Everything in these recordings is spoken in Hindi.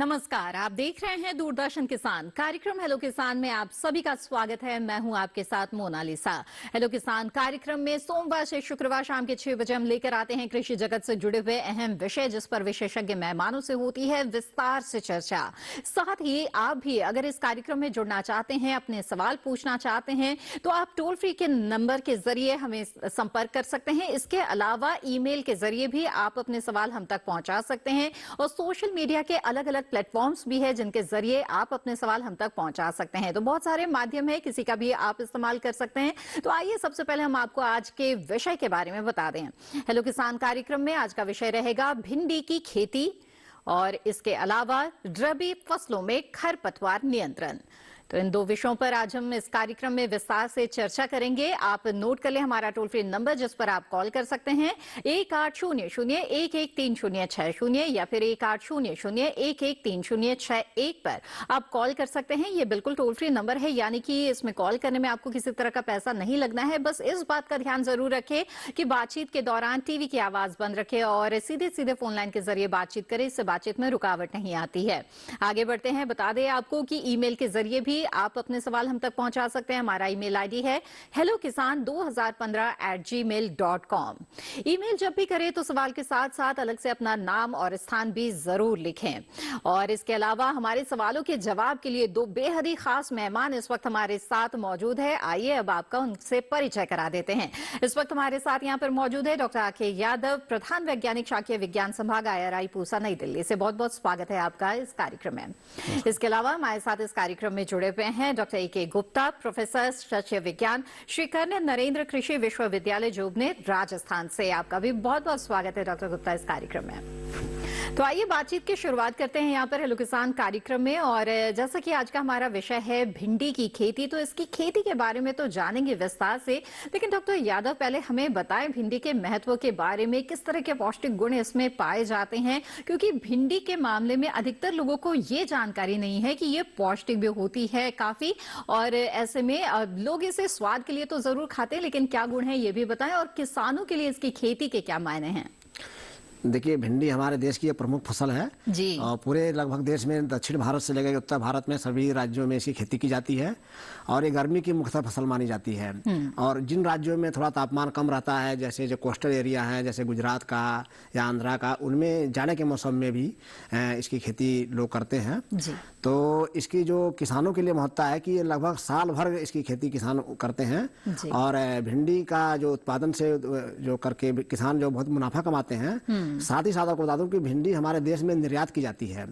नमस्कार, आप देख रहे हैं दूरदर्शन किसान कार्यक्रम हेलो किसान में आप सभी का स्वागत है। मैं हूं आपके साथ मोनालिसा। हेलो किसान कार्यक्रम में सोमवार से शुक्रवार शाम के 6 बजे हम लेकर आते हैं कृषि जगत से जुड़े हुए अहम विषय, जिस पर विशेषज्ञ मेहमानों से होती है विस्तार से चर्चा। साथ ही आप भी अगर इस कार्यक्रम में जुड़ना चाहते हैं, अपने सवाल पूछना चाहते हैं, तो आप टोल फ्री के नंबर के जरिए हमें संपर्क कर सकते हैं। इसके अलावा ईमेल के जरिए भी आप अपने सवाल हम तक पहुंचा सकते हैं और सोशल मीडिया के अलग अलग प्लेटफॉर्म्स भी है जिनके जरिए आप अपने सवाल हम तक पहुंचा सकते हैं। तो बहुत सारे माध्यम है, किसी का भी आप इस्तेमाल कर सकते हैं। तो आइए सबसे पहले हम आपको आज के विषय के बारे में बता दें। हेलो किसान कार्यक्रम में आज का विषय रहेगा भिंडी की खेती और इसके अलावा रबी फसलों में खरपतवार नियंत्रण। तो इन दो विषयों पर आज हम इस कार्यक्रम में विस्तार से चर्चा करेंगे। आप नोट कर लें हमारा टोल फ्री नंबर, जिस पर आप कॉल कर सकते हैं 1800-113060 या फिर 1800-113061 पर आप कॉल कर सकते हैं। ये बिल्कुल टोल फ्री नंबर है, यानी कि इसमें कॉल करने में आपको किसी तरह का पैसा नहीं लगना है। बस इस बात का ध्यान जरूर रखें कि बातचीत के दौरान टीवी की आवाज बंद रखें और सीधे सीधे फोन लाइन के जरिए बातचीत करें। इससे बातचीत में रुकावट नहीं आती है। आगे बढ़ते हैं, बता दें आपको कि ईमेल के जरिए भी आप अपने सवाल हम तक पहुंचा सकते हैं। हमारा ईमेल आईडी है hellokisan2015@gmail.com। ईमेल जब भी करें तो सवाल के साथ साथ अलग से अपना नाम और स्थान भी जरूर लिखें। और इसके अलावा हमारे सवालों के जवाब के लिए दो बेहद ही खास मेहमान इस वक्त हमारे साथ मौजूद है। आइए अब आपका उनसे परिचय करा देते हैं। इस वक्त हमारे साथ यहाँ पर मौजूद है डॉक्टर आके यादव, प्रधान वैज्ञानिक शाकीय विज्ञान संभाग IRI पूसा नई दिल्ली से। बहुत बहुत स्वागत है आपका इस कार्यक्रम में। इसके अलावा हमारे साथ इस कार्यक्रम में जुड़े हुए हैं डॉक्टर AK गुप्ता, प्रोफेसर सस्य विज्ञान, श्री कर्ण नरेंद्र कृषि विश्वविद्यालय जोबनेर, राजस्थान से। आपका भी बहुत बहुत स्वागत है डॉक्टर गुप्ता इस कार्यक्रम में। तो आइए बातचीत की शुरुआत करते हैं यहाँ पर हेलो किसान कार्यक्रम में। और जैसा कि आज का हमारा विषय है भिंडी की खेती, तो इसकी खेती के बारे में तो जानेंगे विस्तार से, लेकिन डॉक्टर यादव पहले हमें बताएं भिंडी के महत्व के बारे में, किस तरह के पौष्टिक गुण इसमें पाए जाते हैं, क्योंकि भिंडी के मामले में अधिकतर लोगों को ये जानकारी नहीं है कि ये पौष्टिक भी होती है काफी, और ऐसे में लोग इसे स्वाद के लिए तो जरूर खाते हैं, लेकिन क्या गुण है ये भी बताएं, और किसानों के लिए इसकी खेती के क्या मायने हैं। देखिए, भिंडी हमारे देश की एक प्रमुख फसल है जी। और पूरे लगभग देश में दक्षिण भारत से लेकर उत्तर भारत में सभी राज्यों में इसकी खेती की जाती है और ये गर्मी की मुख्य फसल मानी जाती है। और जिन राज्यों में थोड़ा तापमान कम रहता है, जैसे जो कोस्टल एरिया है, जैसे गुजरात का या आंध्रा का, उनमें जाड़े के मौसम में भी इसकी खेती लोग करते हैं। तो इसकी जो किसानों के लिए महत्ता है कि लगभग साल भर इसकी खेती किसान करते हैं और भिंडी का जो उत्पादन से जो करके किसान जो बहुत मुनाफा कमाते हैं। साथ ही साथ आपको बता दूं कि भिंडी हमारे देश में निर्यात की जाती है।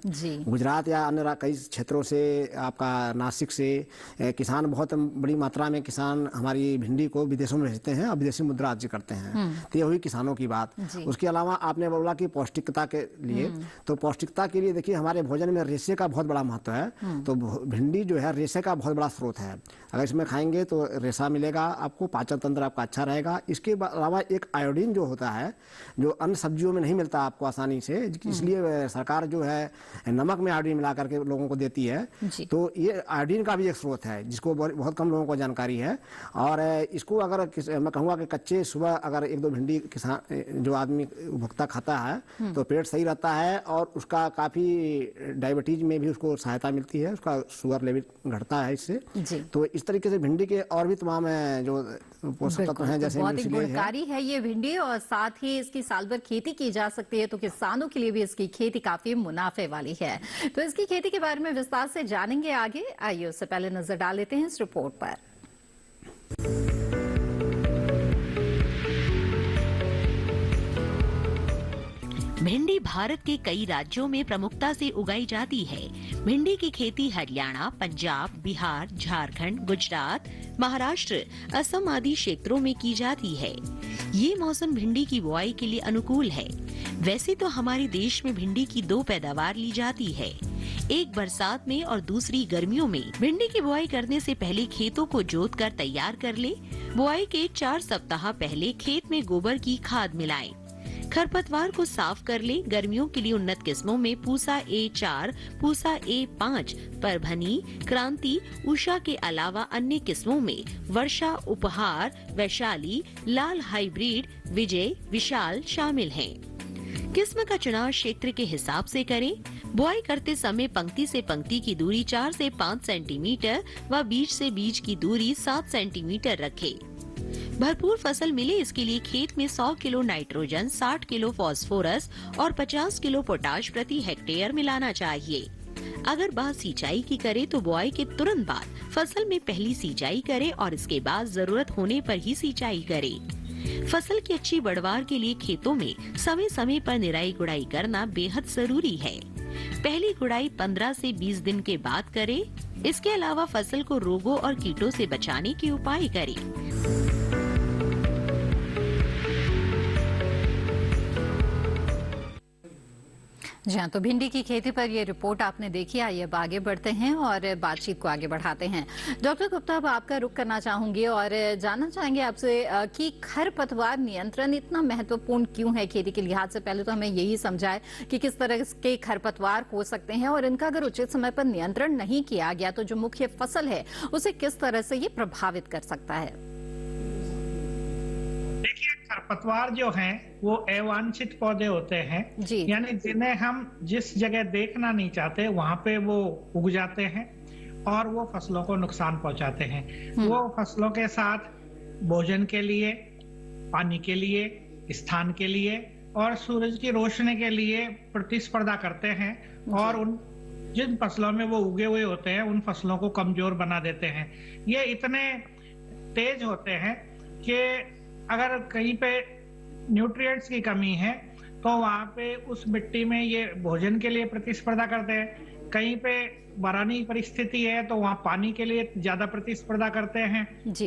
गुजरात या अन्य कई क्षेत्रों से, आपका नासिक से किसान बहुत बड़ी मात्रा में किसान हमारी भिंडी को विदेशों में भेजते हैं और विदेशी मुद्रा अर्जित करते हैं। तो ये हुई किसानों की बात। उसके अलावा आपने बोला कि पौष्टिकता के लिए, तो पौष्टिकता के लिए देखिए हमारे भोजन में रेशे का बहुत बड़ा महत्व है। तो भिंडी जो है रेशे का बहुत बड़ा स्रोत है। अगर इसमें खाएंगे तो रेशा मिलेगा आपको, पाचन तंत्र आपका अच्छा रहेगा। इसके अलावा एक आयोडीन जो होता है, जो अन्य सब्जियों में नहीं मिलता आपको आसानी से, इसलिए सरकार जो है नमक में आयोडीन मिला करके लोगों को देती है। तो ये आयोडीन का भी एक स्रोत है जिसको बहुत कम लोगों को जानकारी है। और इसको अगर मैं कहूँगा कि कच्चे सुबह अगर एक दो भिंडी किसान जो आदमी उपभोक्ता खाता है तो पेट सही रहता है और उसका काफी डायबिटीज में भी उसको सहायता मिलती है, उसका शुगर लेवल घटता है इससे। तो इस तरीके से भिंडी के और भी तमाम जो पोषक तत्व हैं, जैसे बहुत ही गुणकारी है ये भिंडी, और साथ ही इसकी साल भर खेती की जा सकती है, तो किसानों के लिए भी इसकी खेती काफी मुनाफे वाली है। तो इसकी खेती के बारे में विस्तार से जानेंगे आगे। आइए उससे पहले नजर डाल लेते हैं इस रिपोर्ट पर। भिंडी भारत के कई राज्यों में प्रमुखता से उगाई जाती है। भिंडी की खेती हरियाणा, पंजाब, बिहार, झारखंड, गुजरात, महाराष्ट्र, असम आदि क्षेत्रों में की जाती है। ये मौसम भिंडी की बुआई के लिए अनुकूल है। वैसे तो हमारे देश में भिंडी की दो पैदावार ली जाती है, एक बरसात में और दूसरी गर्मियों में। भिंडी की बुआई करने से पहले खेतों को जोत कर तैयार कर ले। बुआई के 4 सप्ताह पहले खेत में गोबर की खाद मिलाएं। खरपतवार को साफ कर ले। गर्मियों के लिए उन्नत किस्मों में पूसा A4, पूसा A5, परभनी, क्रांति, उषा के अलावा अन्य किस्मों में वर्षा, उपहार, वैशाली, लाल हाइब्रिड, विजय, विशाल शामिल हैं। किस्म का चुनाव क्षेत्र के हिसाब से करें। बुआई करते समय पंक्ति से पंक्ति की दूरी 4 से 5 सेंटीमीटर व बीज से बीज की दूरी 7 सेंटीमीटर रखें। भरपूर फसल मिले इसके लिए खेत में 100 किलो नाइट्रोजन, 60 किलो फास्फोरस और 50 किलो पोटाश प्रति हेक्टेयर मिलाना चाहिए। अगर बात सिंचाई की करे तो बुआई के तुरंत बाद फसल में पहली सिंचाई करे और इसके बाद जरूरत होने पर ही सिंचाई करे। फसल की अच्छी बढ़वार के लिए खेतों में समय समय पर निराई गुड़ाई करना बेहद जरूरी है। पहली गुड़ाई 15 से 20 दिन के बाद करें। इसके अलावा फसल को रोगों और कीटों से बचाने के उपाय करें। जी हाँ, तो भिंडी की खेती पर ये रिपोर्ट आपने देखी। आइए अब आगे बढ़ते हैं और बातचीत को आगे बढ़ाते हैं। डॉक्टर गुप्ता, अब आपका रुख करना चाहूंगी और जानना चाहेंगे आपसे कि खरपतवार नियंत्रण इतना महत्वपूर्ण क्यों है खेती के लिहाज से। पहले तो हमें यही समझाए कि किस तरह के खरपतवार हो सकते हैं और इनका अगर उचित समय पर नियंत्रण नहीं किया गया तो जो मुख्य फसल है उसे किस तरह से ये प्रभावित कर सकता है। देखिए, खरपतवार जो हैं वो अवांछित पौधे होते हैं, यानी जिन्हें हम जिस जगह देखना नहीं चाहते वहां पे वो उग जाते हैं और वो फसलों को नुकसान पहुंचाते हैं। वो फसलों के साथ भोजन के लिए, पानी के लिए, स्थान के लिए और सूरज की रोशनी के लिए प्रतिस्पर्धा करते हैं और उन जिन फसलों में वो उगे हुए होते हैं उन फसलों को कमजोर बना देते हैं। ये इतने तेज होते हैं कि अगर कहीं पे न्यूट्रिएंट्स की कमी है तो वहां पे उस मिट्टी में ये भोजन के लिए प्रतिस्पर्धा करते हैं। कहीं पे बरानी परिस्थिति है तो वहां पानी के लिए ज्यादा प्रतिस्पर्धा करते हैं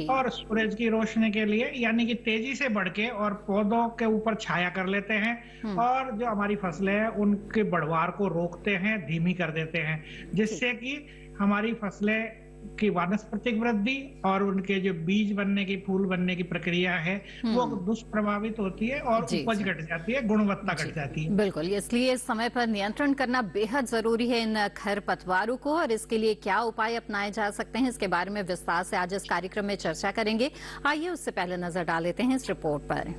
और सूरज की रोशनी के लिए, यानी कि तेजी से बढ़ के और पौधों के ऊपर छाया कर लेते हैं और जो हमारी फसलें हैं उनके बढ़वार को रोकते हैं, धीमी कर देते हैं, जिससे कि हमारी फसलें की वानस्पतिक वृद्धि और उनके जो बीज बनने की, फूल बनने की प्रक्रिया है वो दुष्प्रभावित होती है और उपज घट जाती है, गुणवत्ता घट जाती है। बिल्कुल, इसलिए समय पर नियंत्रण करना बेहद जरूरी है इन खरपतवारों को और इसके लिए क्या उपाय अपनाए जा सकते हैं इसके बारे में विस्तार से आज इस कार्यक्रम में चर्चा करेंगे। आइए उससे पहले नजर डाल लेते हैं इस रिपोर्ट पर।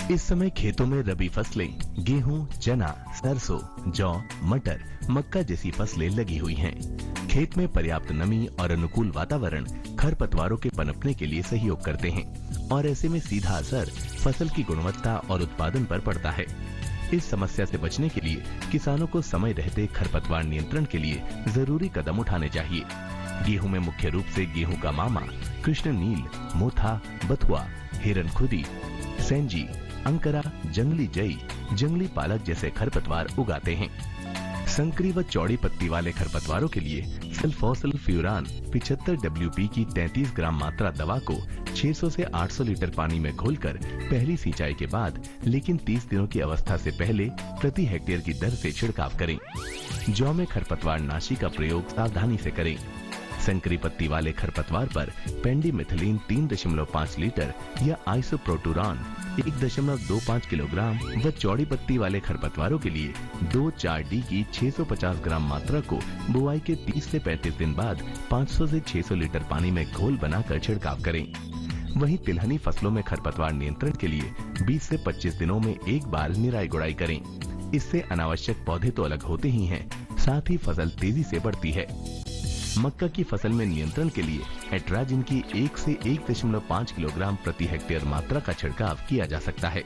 इस समय खेतों में रबी फसलें गेहूं, चना, सरसों, जौ, मटर, मक्का जैसी फसलें लगी हुई हैं। खेत में पर्याप्त नमी और अनुकूल वातावरण खरपतवारों के पनपने के लिए सहयोग करते हैं और ऐसे में सीधा असर फसल की गुणवत्ता और उत्पादन पर पड़ता है। इस समस्या से बचने के लिए किसानों को समय रहते खरपतवार नियंत्रण के लिए जरूरी कदम उठाने चाहिए। गेहूं में मुख्य रूप से गेहूं का मामा, कृष्ण नील, मोथा, बथुआ, हिरनखुदी, सेंजी, अंकरा, जंगली जई, जंगली पालक जैसे खरपतवार उगाते हैं। संकरी व चौड़ी पत्ती वाले खरपतवारों के लिए सल्फोसल्फ्यूरान 75 WP की 33 ग्राम मात्रा दवा को 600 से 800 लीटर पानी में घोलकर पहली सिंचाई के बाद लेकिन 30 दिनों की अवस्था से पहले प्रति हेक्टेयर की दर से छिड़काव करें। जौ में खरपतवार नाशी का प्रयोग सावधानी से करें। संकरी पत्ती वाले खरपतवार पर पेंडिमिथिलीन 3.5 लीटर या आइसोप्रोटुरान 1.25 किलोग्राम व चौड़ी पत्ती वाले खरपतवारों के लिए 2,4-D की 650 ग्राम मात्रा को बुआई के 30 से 35 दिन बाद 500 से 600 लीटर पानी में घोल बनाकर छिड़काव करें। वहीं तिलहनी फसलों में खरपतवार नियंत्रण के लिए 20 से 25 दिनों में एक बार निराई गुड़ाई करें। इससे अनावश्यक पौधे तो अलग होते ही हैं, साथ ही फसल तेजी से बढ़ती है। मक्का की फसल में नियंत्रण के लिए एट्राजिन की 1 से 1.5 किलोग्राम प्रति हेक्टेयर मात्रा का छिड़काव किया जा सकता है।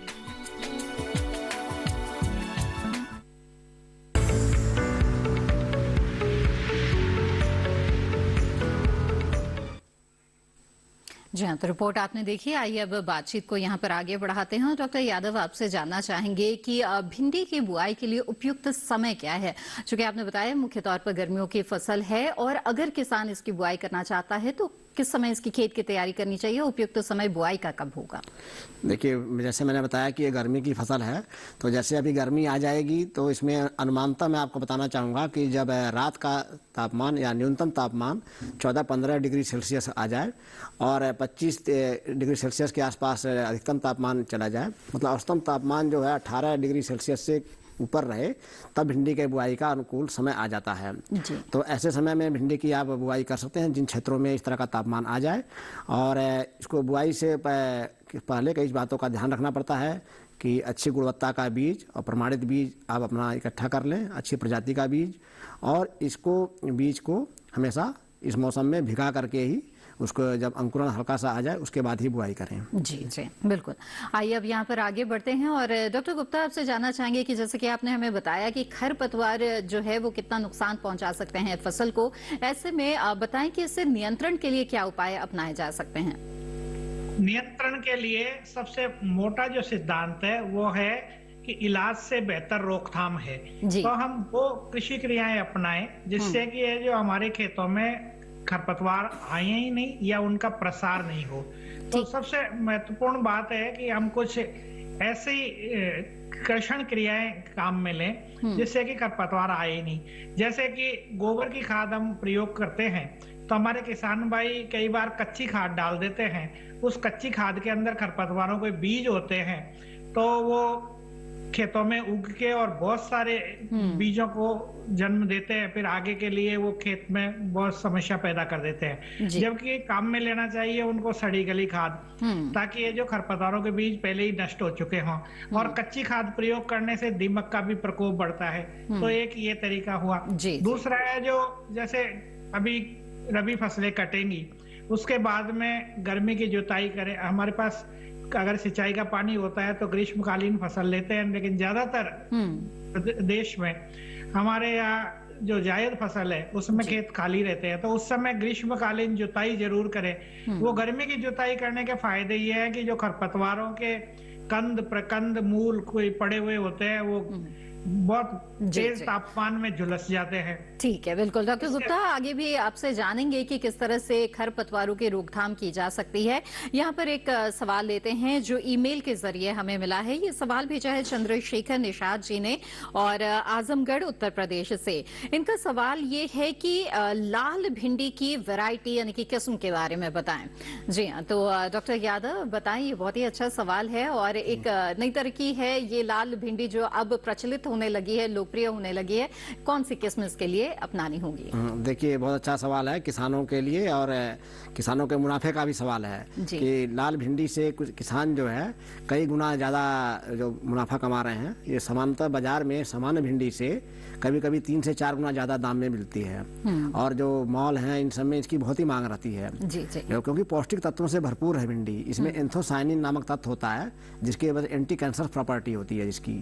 जी हाँ, तो रिपोर्ट आपने देखी। आइए अब बातचीत को यहाँ पर आगे बढ़ाते हैं। डॉक्टर यादव, आपसे जानना चाहेंगे कि भिंडी की बुआई के लिए उपयुक्त समय क्या है। चूंकि आपने बताया मुख्य तौर पर गर्मियों की फसल है और अगर किसान इसकी बुआई करना चाहता है तो किस समय इसकी खेत की तैयारी करनी चाहिए, उपयुक्त समय बुआई का कब होगा? देखिए, जैसे मैंने बताया कि ये गर्मी की फसल है, तो जैसे अभी गर्मी आ जाएगी तो इसमें अनुमानतः मैं आपको बताना चाहूँगा कि जब रात का तापमान या न्यूनतम तापमान 14-15 डिग्री सेल्सियस आ जाए और 25 डिग्री सेल्सियस के आसपास अधिकतम तापमान चला जाए, मतलब औसतम तापमान जो है 18 डिग्री सेल्सियस से ऊपर रहे तब भिंडी के बुआई का अनुकूल समय आ जाता है। तो ऐसे समय में भिंडी की आप बुआई कर सकते हैं जिन क्षेत्रों में इस तरह का तापमान आ जाए। और इसको बुआई से पहले कई बातों का ध्यान रखना पड़ता है कि अच्छी गुणवत्ता का बीज और प्रमाणित बीज आप अपना इकट्ठा कर लें, अच्छी प्रजाति का बीज, और इसको बीज को हमेशा इस मौसम में भिगा करके ही उसको जब अंकुरण हल्का सा आ जाए उसके बाद ही बुआई करें। जी जी बिल्कुल। आइए अब यहाँ पर आगे बढ़ते हैं और डॉक्टर गुप्ता आपसे जानना चाहेंगे कि जैसे कि आपने हमें बताया कि खरपतवार जो है वो कितना नुकसान पहुंचा सकते हैं फसल को, ऐसे में आप बताएं कि इससे नियंत्रण के लिए क्या उपाय अपनाए जा सकते हैं? नियंत्रण के लिए सबसे मोटा जो सिद्धांत है वो है कि इलाज से बेहतर रोकथाम है। तो हम वो कृषि क्रियाएं अपनाएं जिससे कि ये जो हमारे खेतों में खरपतवार आए ही नहीं या उनका प्रसार नहीं हो। तो सबसे महत्वपूर्ण बात है कि हम कुछ ऐसी कर्षण क्रियाएं काम में लें जिससे कि खरपतवार आए ही नहीं। जैसे कि गोबर की खाद हम प्रयोग करते हैं तो हमारे किसान भाई कई बार कच्ची खाद डाल देते हैं। उस कच्ची खाद के अंदर खरपतवारों के बीज होते हैं तो वो खेतों में उग के और बहुत सारे बीजों को जन्म देते हैं, फिर आगे के लिए वो खेत में बहुत समस्या पैदा कर देते हैं। जबकि काम में लेना चाहिए उनको सड़ी गली खाद, ताकि ये जो खरपतवारों के बीज पहले ही नष्ट हो चुके हों। और कच्ची खाद प्रयोग करने से दीमक का भी प्रकोप बढ़ता है। तो एक ये तरीका हुआ। दूसरा है जो जैसे अभी रबी फसलें कटेंगी उसके बाद में गर्मी की जुताई करें। हमारे पास अगर सिंचाई का पानी होता है तो ग्रीष्मकालीन फसल लेते हैं, लेकिन ज्यादातर देश में हमारे यहाँ जो जायद फसल है उसमें खेत खाली रहते हैं। तो उस समय ग्रीष्मकालीन जुताई जरूर करें। वो गर्मी की जुताई करने के फायदे ये है कि जो खरपतवारों के कंद, प्रकंद, मूल कोई पड़े हुए होते हैं वो बहुत तेज तापमान में झुलस जाते हैं। ठीक है, बिल्कुल। डॉक्टर गुप्ता आगे भी आपसे जानेंगे कि किस तरह से खरपतवारों की रोकथाम की जा सकती है। यहाँ पर एक सवाल लेते हैं जो ईमेल के जरिए हमें मिला है। ये सवाल भेजा है चंद्रशेखर निषाद जी ने और आजमगढ़ उत्तर प्रदेश से। इनका सवाल ये है कि लाल भिंडी की वैरायटी यानी कि किस्म के बारे में बताएं। जी हाँ, तो डॉक्टर यादव बताएं, ये बहुत ही अच्छा सवाल है और एक नई तरह की है ये लाल भिंडी जो अब प्रचलित होने लगी है, लोकप्रिय होने लगी है। कौन सी किस्म इसके लिए अपनानी होगी? देखिए, बहुत अच्छा सवाल है किसानों के लिए और किसानों के मुनाफे का भी सवाल है कि लाल भिंडी से कुछ किसान जो है कई गुना ज्यादा जो मुनाफा कमा रहे हैं। ये सामान्यतः बाजार में सामान्य भिंडी से कभी कभी 3 से 4 गुना ज्यादा दाम में मिलती है और जो मॉल हैं इन सब में इसकी बहुत ही मांग रहती है। क्योंकि पौष्टिक तत्वों से भरपूर है भिंडी। इसमें एंथोसायनिन नामक तत्व होता है जिसकी वजह एंटी कैंसर प्रॉपर्टी होती है जिसकी,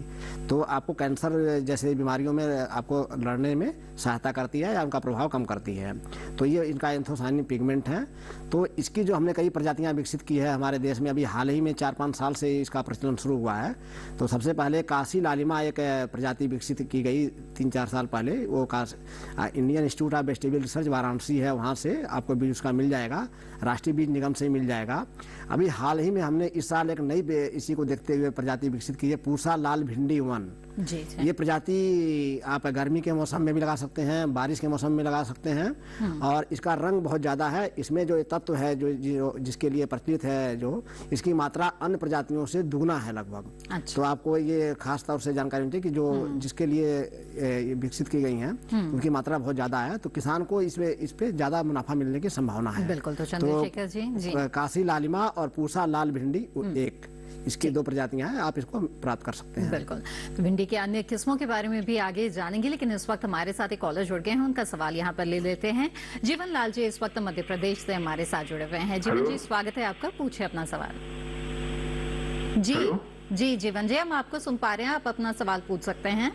तो आपको कैंसर जैसे बीमारियों में आपको लड़ने में सहायता करती है या उनका प्रभाव कम करती है। तो ये इनका एंथोसायनिन पिगमेंट है। तो इसकी जो हमने कई प्रजातियां विकसित की है हमारे देश में, अभी हाल ही में 4-5 साल से इसका प्रचलन शुरू हुआ है। तो सबसे पहले काशी लालिमा एक प्रजाति विकसित की गई 3-4 साल पहले। वो Indian institute of vegetable research Varanasi है, वहाँ से आपको बीज उसका मिल जाएगा, राष्ट्रीय बीज निगम से मिल जाएगा। अभी हाल ही में हमने इस साल एक नई इसी को देखते हुए प्रजाति विकसित की है, पूसा लाल भिंडी 1। ये प्रजाति आप गर्मी के मौसम में भी लगा सकते हैं, बारिश के मौसम में लगा सकते हैं और इसका रंग बहुत ज्यादा है। इसमें जो तत्व है जो जिसके लिए प्रचलित है, जो इसकी मात्रा अन्य प्रजातियों से दुगना है लगभग। तो आपको ये खास तौर से जानकारी मिलती है कि जो जिसके लिए विकसित की गई हैं उनकी मात्रा बहुत ज्यादा है। तो किसान को इस पे ज्यादा मुनाफा मिलने की संभावना है। बिल्कुल। तो चंद्रशेखर जी, काशी लालिमा और पूसा लाल भिंडी 1, इसकी 2 प्रजातियां हैं, आप इसको प्राप्त कर सकते हैं। बिल्कुल। तो भिंडी के अन्य किस्मों के बारे में भी आगे जानेंगे, लेकिन इस वक्त हमारे साथ एक कॉलर जुड़ गए हैं। उनका सवाल यहाँ पर ले लेते हैं। जीवन लाल जी इस वक्त मध्य प्रदेश से हमारे साथ जुड़े हुए हैं। जीवन जी, स्वागत है आपका, पूछे अपना सवाल। जी जीवन जी, हम आपको सुन पा रहे हैं, आप अपना सवाल पूछ सकते हैं।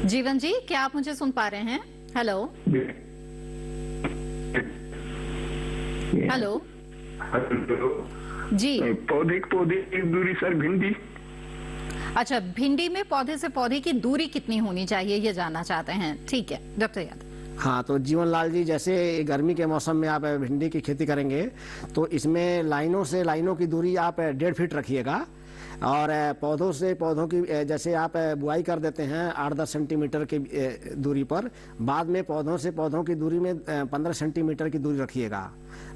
जीवन जी, क्या आप मुझे सुन पा रहे हैं? हेलो हेलो जी। पौधे की दूरी सर भिंडी। अच्छा, भिंडी में पौधे से पौधे की दूरी कितनी होनी चाहिए ये जानना चाहते हैं। ठीक है डॉक्टर यादव। हाँ, तो जीवन लाल जी, जैसे गर्मी के मौसम में आप भिंडी की खेती करेंगे तो इसमें लाइनों से लाइनों की दूरी आप 1.5 फीट रखिएगा और पौधों से पौधों की जैसे आप बुआई कर देते हैं 8-10 सेंटीमीटर की दूरी पर, बाद में पौधों से पौधों की दूरी में 15 सेंटीमीटर की दूरी रखिएगा।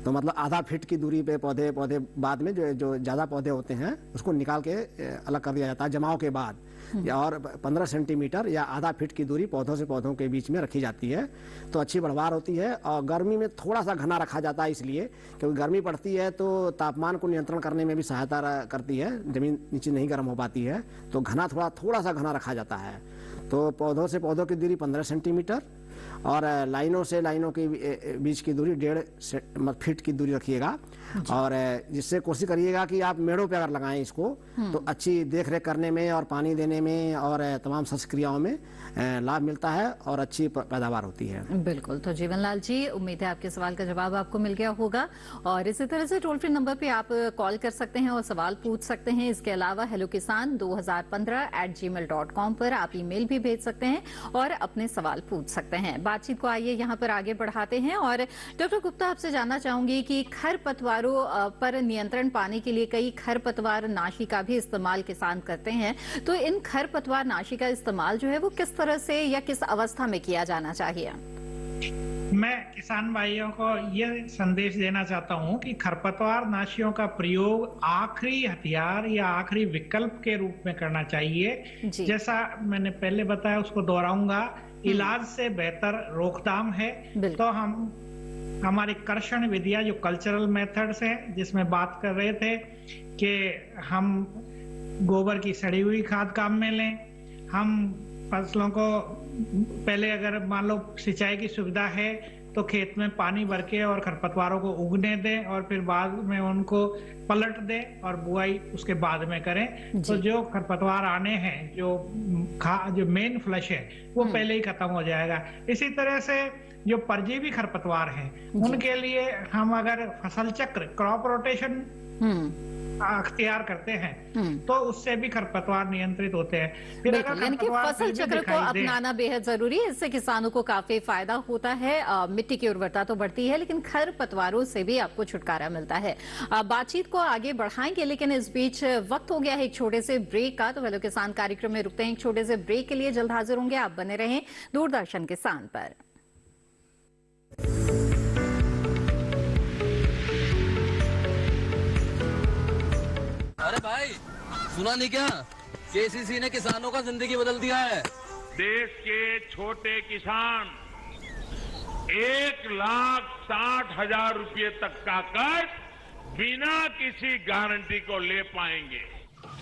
तो मतलब आधा फीट की दूरी पे पौधे बाद में जो ज़्यादा पौधे होते हैं उसको निकाल के अलग कर दिया जाता है जमाव के बाद, या और 15 सेंटीमीटर या आधा फीट की दूरी पौधों से पौधों के बीच में रखी जाती है, तो अच्छी बढ़वार होती है। और गर्मी में थोड़ा सा घना रखा जाता है इसलिए क्योंकि गर्मी पड़ती है तो तापमान को नियंत्रण करने में भी सहायता करती है, जमीन नीचे नहीं गर्म हो पाती है, तो घना थोड़ा सा घना रखा जाता है। तो पौधों से पौधों की दूरी 15 सेंटीमीटर और लाइनों से लाइनों के बीच की दूरी 1.5 फीट की दूरी रखिएगा। और जिससे कोशिश करिएगा कि आप मेड़ों पे अगर लगाएं इसको तो अच्छी देख रेख करने में और पानी देने में और तमाम संस्क्रियाओं में लाभ मिलता है और अच्छी पैदावार होती है। बिल्कुल। तो जीवनलाल जी, उम्मीद है आपके सवाल का जवाब आपको मिल गया होगा और इसी तरह से टोल फ्री नंबर पे आप कॉल कर सकते हैं और सवाल पूछ सकते हैं। इसके अलावा हेलो किसान 2015@gmail.com पर आप ईमेल भी भेज सकते हैं और अपने सवाल पूछ सकते हैं। बातचीत को आइए यहाँ पर आगे बढ़ाते हैं और डॉक्टर गुप्ता, आपसे जानना चाहूंगी कि खरपतवारों पर नियंत्रण पाने के लिए कई खरपतवार नाशी का भी इस्तेमाल किसान करते हैं, तो इन खरपतवार नाशी का इस्तेमाल जो है वो किस तरह से या किस अवस्था में किया जाना चाहिए? मैं किसान भाइयों को ये संदेश देना चाहता हूं कि खरपतवार नाशियों का प्रयोग आखिरी हथियार या आखिरी विकल्प के रूप में करना चाहिए। जैसा मैंने पहले बताया उसको दोहराऊंगा, इलाज से बेहतर रोकथाम है। तो हमारी कर्षण विधियां जो कल्चरल मेथड्स हैं, जिसमें बात कर रहे थे कि हम गोबर की सड़ी हुई खाद काम में लें, हम फसलों को पहले अगर मान लो सिंचाई की सुविधा है तो खेत में पानी भर के और खरपतवारों को उगने दें और फिर बाद में उनको पलट दें और बुआई उसके बाद में करें। तो जो खरपतवार आने हैं, जो मेन फ्लश है वो पहले ही खत्म हो जाएगा। इसी तरह से जो परजीवी खरपतवार हैं उनके लिए हम अगर फसल चक्र क्रॉप रोटेशन अख्तियार करते हैं तो उससे भी खरपतवार नियंत्रित होते हैं। फिर अगर यानी कि फसल चक्र को अपनाना बेहद जरूरी है, इससे किसानों को काफी फायदा होता है। मिट्टी की उर्वरता तो बढ़ती है लेकिन खरपतवारों से भी आपको छुटकारा मिलता है। बातचीत को आगे बढ़ाएंगे लेकिन इस बीच वक्त हो गया है एक छोटे से ब्रेक का, तो हेलो किसान कार्यक्रम में रुकते हैं एक छोटे से ब्रेक के लिए। जल्द हाजिर होंगे, आप बने रहें दूरदर्शन किसान पर। अरे भाई, सुना नहीं क्या? केसीसी ने किसानों का जिंदगी बदल दिया है। देश के छोटे किसान 1,60,000 रुपये तक का कर्ज बिना किसी गारंटी को ले पाएंगे।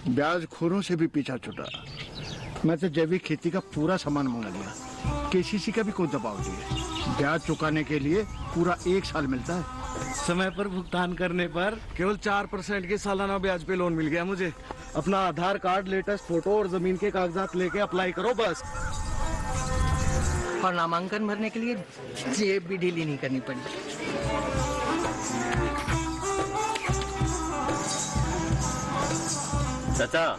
ब्याज खोरों से भी पीछा छुटा। मैं तो जैविक खेती का पूरा सामान मंगा लिया, केसीसी का भी कोई दबाव नहीं है। ब्याज चुकाने के लिए पूरा 1 साल मिलता है। समय पर भुगतान करने पर केवल 4% के सालाना ब्याज पे लोन मिल गया मुझे। अपना आधार कार्ड, लेटेस्ट फोटो और जमीन के कागजात लेके अप्लाई करो बस। और नामांकन भरने के लिए जेब भी ढीली नहीं करनी पड़ी। चाचा,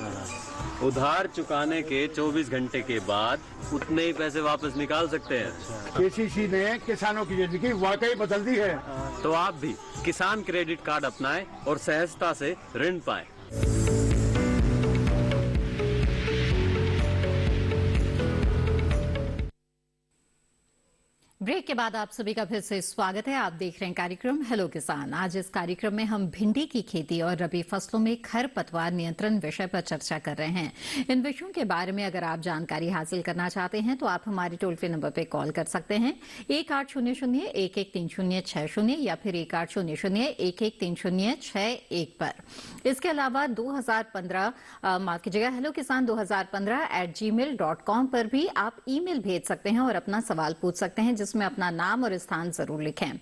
उधार चुकाने के 24 घंटे के बाद उतने ही पैसे वापस निकाल सकते हैं। केसीसी ने किसानों की जिंदगी वाकई बदल दी है। तो आप भी किसान क्रेडिट कार्ड अपनाएं और सहजता से ऋण पाएं। ब्रेक के बाद आप सभी का फिर से स्वागत है। आप देख रहे हैं कार्यक्रम हेलो किसान। आज इस कार्यक्रम में हम भिंडी की खेती और रबी फसलों में खरपतवार नियंत्रण विषय पर चर्चा कर रहे हैं। इन विषयों के बारे में अगर आप जानकारी हासिल करना चाहते हैं तो आप हमारे टोल फ्री नंबर पर कॉल कर सकते हैं 1800-113060 या फिर 1800-113061 पर। इसके अलावा 2015 माफ कीजिएगा हेलो किसान 2015@gmail.com पर भी आप ईमेल भेज सकते हैं और अपना सवाल पूछ सकते हैं, जिसमें अपना नाम और स्थान जरूर लिखें।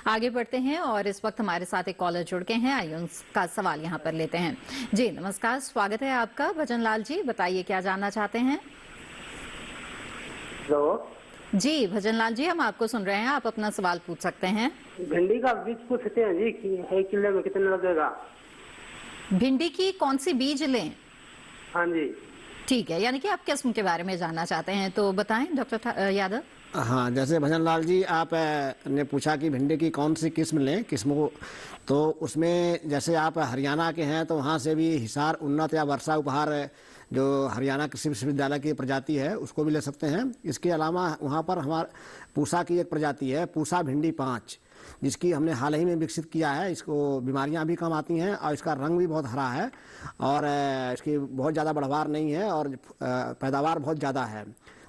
आगे बढ़ते हैं और इस वक्त हमारे साथ एक कॉलर जुड़ गए हैं। आइए उनका सवाल यहां पर लेते हैं। जी नमस्कार, स्वागत है आपका। भजनलाल जी, बताइए क्या जानना चाहते हैं? हेलो जी भजनलाल जी, हम आपको सुन रहे हैं, आप अपना सवाल पूछ सकते हैं। भिंडी का बीज पूछ सकते हैं जी कि 1 किलो में कितना लगेगा? भिंडी की कौन सी बीज लें? हाँ जी ठीक है, यानी कि आप किस्म के बारे में जानना चाहते हैं, तो बताएं डॉक्टर यादव। हाँ, जैसे भजनलाल जी आप ने पूछा कि भिंडी की कौन सी किस्म लें, किस्मों, तो उसमें जैसे आप हरियाणा के हैं तो वहाँ से भी हिसार उन्नत या वर्षा उपहार जो हरियाणा कृषि विश्वविद्यालय की प्रजाति है उसको भी ले सकते हैं। इसके अलावा वहाँ पर हमारा पूसा की एक प्रजाति है, पूसा भिंडी 5, जिसकी हमने हाल ही में विकसित किया है। इसको बीमारियां भी कम आती हैं और इसका रंग भी बहुत हरा है और इसकी बहुत ज़्यादा बढ़वार नहीं है और पैदावार बहुत ज़्यादा है।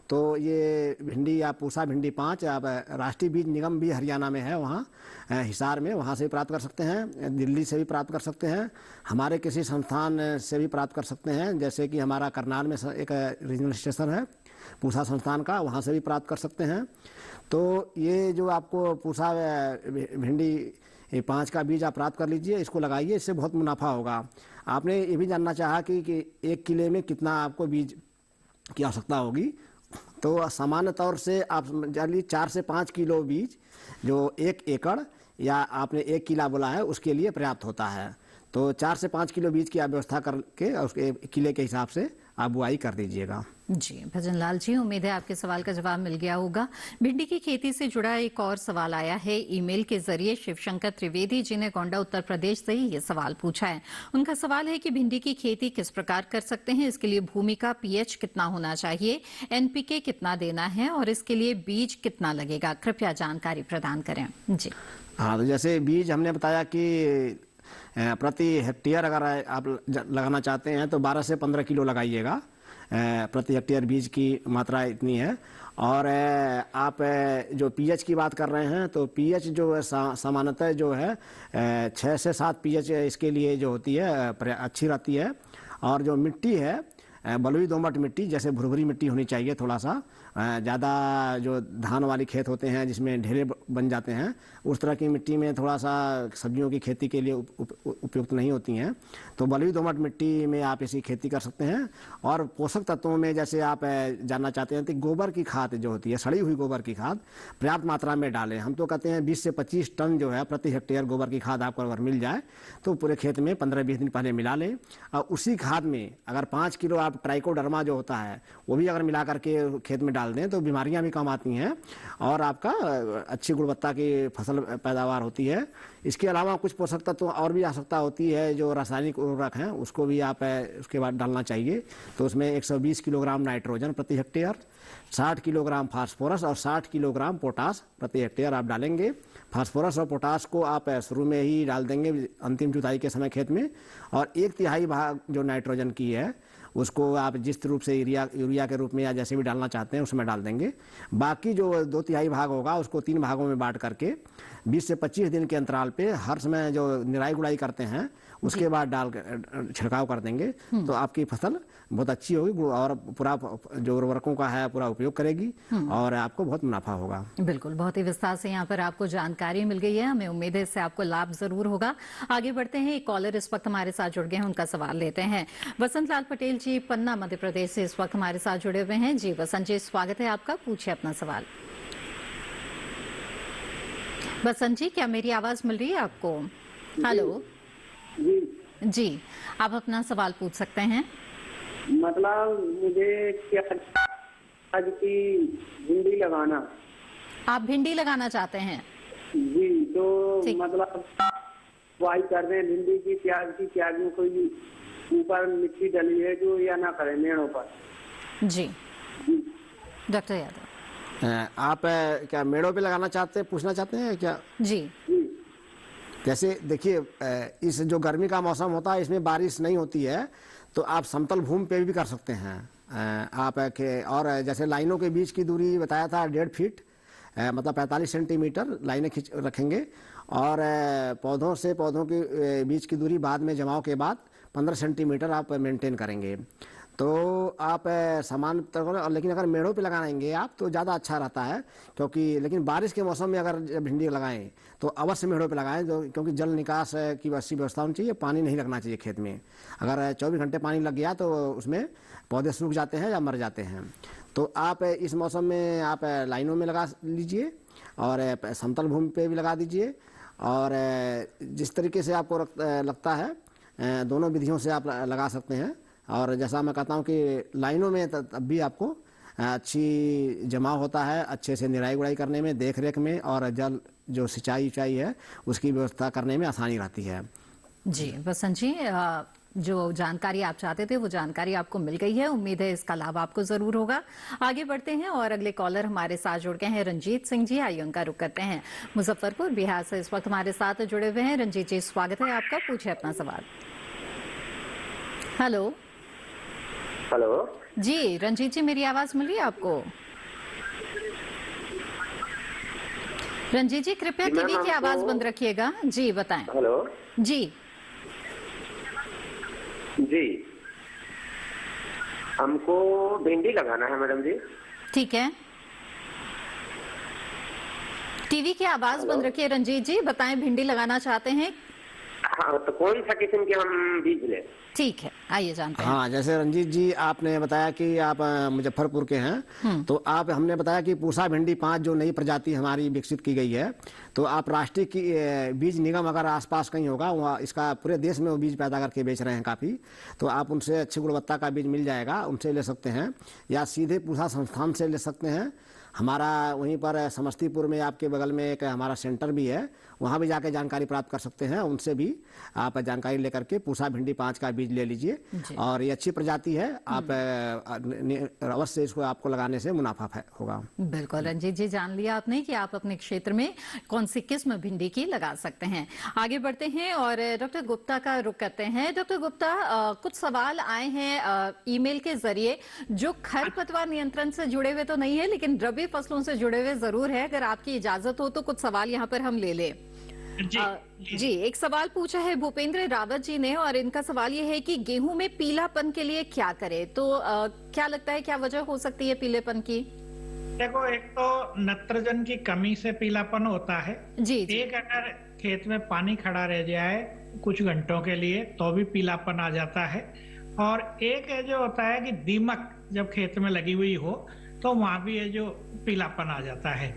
तो ये भिंडी या पूसा भिंडी 5 आप राष्ट्रीय बीज निगम भी हरियाणा में है, वहाँ हिसार में, वहाँ से भी प्राप्त कर सकते हैं, दिल्ली से भी प्राप्त कर सकते हैं, हमारे किसी संस्थान से भी प्राप्त कर सकते हैं, जैसे कि हमारा करनाल में एक रीजनल स्टेशन है पूसा संस्थान का, वहाँ से भी प्राप्त कर सकते हैं। तो ये जो आपको पूसा भिंडी 5 का बीज आप प्राप्त कर लीजिए, इसको लगाइए, इससे बहुत मुनाफा होगा। आपने ये भी जानना चाहा कि 1 किले में कितना आपको बीज की आवश्यकता होगी। तो सामान्य तौर से आप जानिए 4 से 5 किलो बीज जो 1 एकड़ या आपने 1 किला बोला है उसके लिए पर्याप्त होता है। तो 4 से 5 किलो बीज की आप व्यवस्था करके और उसके किले के हिसाब से आप बुआई कर दीजिएगा। जी भजन लाल जी, उम्मीद है आपके सवाल का जवाब मिल गया होगा। भिंडी की खेती से जुड़ा एक और सवाल आया है ईमेल के जरिए। शिवशंकर त्रिवेदी जी ने गोंडा उत्तर प्रदेश से ही ये सवाल पूछा है। उनका सवाल है कि भिंडी की खेती किस प्रकार कर सकते हैं, इसके लिए भूमि का पीएच कितना होना चाहिए, एनपीके कितना देना है और इसके लिए बीज कितना लगेगा, कृपया जानकारी प्रदान करें। जी हाँ, तो जैसे बीज हमने बताया कि प्रति हेक्टेयर अगर आप लगाना चाहते हैं तो 12 से 15 किलो लगाइएगा। प्रति हेक्टेयर बीज की मात्रा इतनी है। और आप जो पीएच की बात कर रहे हैं तो पीएच जो है सामान्यतः जो है 6 से 7 पीएच इसके लिए जो होती है अच्छी रहती है। और जो मिट्टी है बलुई दोमट मिट्टी, जैसे भुरभुरी मिट्टी होनी चाहिए, थोड़ा सा ज़्यादा जो धान वाली खेत होते हैं जिसमें ढेरे बन जाते हैं उस तरह की मिट्टी में थोड़ा सा सब्जियों की खेती के लिए उपयुक्त नहीं होती हैं। तो बलुई दोमट मिट्टी में आप इसकी खेती कर सकते हैं। और पोषक तत्वों में जैसे आप जानना चाहते हैं तो गोबर की खाद जो होती है, सड़ी हुई गोबर की खाद पर्याप्त मात्रा में डालें। हम तो कहते हैं 20 से 25 टन जो है प्रति हेक्टेयर गोबर की खाद आपको अगर मिल जाए तो पूरे खेत में 15-20 दिन पहले मिला लें। और उसी खाद में अगर 5 किलो आप ट्राइकोडर्मा जो होता है वो भी अगर मिला करके खेत में डाल दें तो बीमारियां भी कम आती हैं और आपका अच्छी गुणवत्ता की फसल पैदावार होती है। इसके अलावा कुछ पोषक तत्व और भी आवश्यकता होती है जो रासायनिक उर्वरक हैं उसको भी आप उसके बाद डालना चाहिए। तो उसमें 120 किलोग्राम नाइट्रोजन प्रति हेक्टेयर, 60 किलोग्राम फास्फोरस और 60 किलोग्राम पोटास प्रति हेक्टेयर आप डालेंगे। फास्फोरस और पोटास को आप शुरू में ही डाल देंगे अंतिम जुताई के समय खेत में। और 1/3 भाग जो नाइट्रोजन की है उसको आप जिस रूप से यूरिया के रूप में या जैसे भी डालना चाहते हैं उसमें डाल देंगे। बाकी जो 2/3 भाग होगा उसको 3 भागों में बांट करके 20 से 25 दिन के अंतराल पे हर समय जो निराई गुड़ाई करते हैं उसके बाद डाल छिड़काव कर देंगे तो आपकी फसल बहुत अच्छी होगी और पूरा जो उर्वरकों का है पूरा उपयोग करेगी और आपको बहुत मुनाफा होगा। बिल्कुल, बहुत ही विस्तार से यहाँ पर आपको जानकारी मिल गई है। हमें उम्मीद है इससे आपको लाभ जरूर होगा। आगे बढ़ते हैं, एक कॉलर इस वक्त हमारे साथ जुड़ गए हैं, उनका सवाल लेते हैं। वसंत लाल पटेल जी पन्ना मध्य प्रदेश से इस वक्त हमारे साथ जुड़े हुए हैं। जी वसंत जी, स्वागत है आपका, पूछिए अपना सवाल। वसंत जी, क्या मेरी आवाज मिल रही है आपको? हेलो जी, आप अपना सवाल पूछ सकते हैं। मतलब मुझे क्या आज की भिंडी लगाना। आप भिंडी लगाना चाहते हैं? जी, तो मतलब बुआई कर रहे हैं भिंडी की, प्याज में कोई ऊपर मिट्टी डली है जो या ना करें मेड़ों पर। जी डॉक्टर यादव, आप क्या मेड़ों पे लगाना चाहते हैं, पूछना चाहते हैं क्या? जी जैसे देखिए इस जो गर्मी का मौसम होता है इसमें बारिश नहीं होती है तो आप समतल भूमि पे भी कर सकते हैं आप के। और जैसे लाइनों के बीच की दूरी बताया था 1.5 फीट, मतलब 45 सेंटीमीटर लाइनें खींच रखेंगे। और पौधों से पौधों के बीच की दूरी बाद में जमाव के बाद 15 सेंटीमीटर आप मेंटेन करेंगे। तो आप समान तरह, लेकिन अगर मेड़ों पे लगाएंगे आप तो ज़्यादा अच्छा रहता है क्योंकि लेकिन बारिश के मौसम में अगर भिंडी लगाएं तो अवश्य मेड़ों पे लगाएं क्योंकि जल निकास की अच्छी व्यवस्था होनी चाहिए, पानी नहीं लगना चाहिए खेत में। अगर 24 घंटे पानी लग गया तो उसमें पौधे सूख जाते हैं या मर जाते हैं। तो आप इस मौसम में आप लाइनों में लगा लीजिए और समतल भूमि पे भी लगा दीजिए। और जिस तरीके से आपको लगता है दोनों विधियों से आप लगा सकते हैं। और जैसा मैं कहता हूँ कि लाइनों में तब भी आपको अच्छी जमाव होता है, अच्छे से निराई गुड़ाई करने में, देख रेख में और जल जो सिंचाई है उसकी व्यवस्था करने में आसानी रहती है। जी वसंत जी, जो जानकारी आप चाहते थे वो जानकारी आपको मिल गई है। उम्मीद है इसका लाभ आपको जरूर होगा। आगे बढ़ते हैं और अगले कॉलर हमारे साथ जुड़ गए हैं रंजीत सिंह जी। आइए उनका रुख करते हैं। मुजफ्फरपुर बिहार से इस वक्त हमारे साथ जुड़े हुए हैं। रंजीत जी, स्वागत है आपका, पूछे अपना सवाल। हेलो हेलो जी रंजीत जी, मेरी आवाज मिल रही है आपको? रंजीत जी कृपया टीवी की आवाज बंद रखिएगा। जी बताएं। हेलो जी जी, हमको भिंडी लगाना है मैडम जी। ठीक है, टीवी की आवाज बंद रखिए। रंजीत जी बताएं, भिंडी लगाना चाहते हैं? हाँ, तो कौन सा किस्म के हम बीज लें? ठीक है, आइए जानते हैं। हाँ, जैसे रंजीत जी आपने बताया कि आप मुजफ्फरपुर के हैं, तो आप हमने बताया कि पूसा भिंडी 5 जो नई प्रजाति हमारी विकसित की गई है, तो आप राष्ट्रीय की बीज निगम अगर आसपास कहीं होगा, वहाँ इसका पूरे देश में वो बीज पैदा करके बेच रहे हैं काफ़ी, तो आप उनसे अच्छी गुणवत्ता का बीज मिल जाएगा, उनसे ले सकते हैं, या सीधे पूसा संस्थान से ले सकते हैं। हमारा वहीं पर समस्तीपुर में आपके बगल में एक हमारा सेंटर भी है, वहाँ भी जाके जानकारी प्राप्त कर सकते हैं। उनसे भी आप जानकारी लेकर के पूसा भिंडी 5 का बीज ले लीजिए, और ये अच्छी प्रजाति है। आप अवश्य इसको आपको लगाने से मुनाफा होगा। बिल्कुल रंजीत जी, जान लिया आपने कि आप अपने क्षेत्र में कौन सी किस्म भिंडी की लगा सकते हैं। आगे बढ़ते हैं और डॉक्टर गुप्ता का रुख करते हैं। डॉक्टर गुप्ता, कुछ सवाल आए हैं ईमेल के जरिए जो खरपतवार नियंत्रण से जुड़े हुए तो नहीं है, लेकिन रबी फसलों से जुड़े हुए जरूर है। अगर आपकी इजाजत हो तो कुछ सवाल यहाँ पर हम ले लें। जी, एक सवाल पूछा है भूपेंद्र रावत जी ने, और इनका सवाल ये है कि गेहूं में पीलापन के लिए क्या करें? तो क्या लगता है, क्या वजह हो सकती है पीलेपन की? देखो, एक तो नत्रजन की कमी से पीलापन होता है। जी। एक अगर खेत में पानी खड़ा रह जाए कुछ घंटों के लिए तो भी पीलापन आ जाता है। और एक है जो होता है कि दीमक जब खेत में लगी हुई हो तो वहां भी ये जो पीलापन आ जाता है।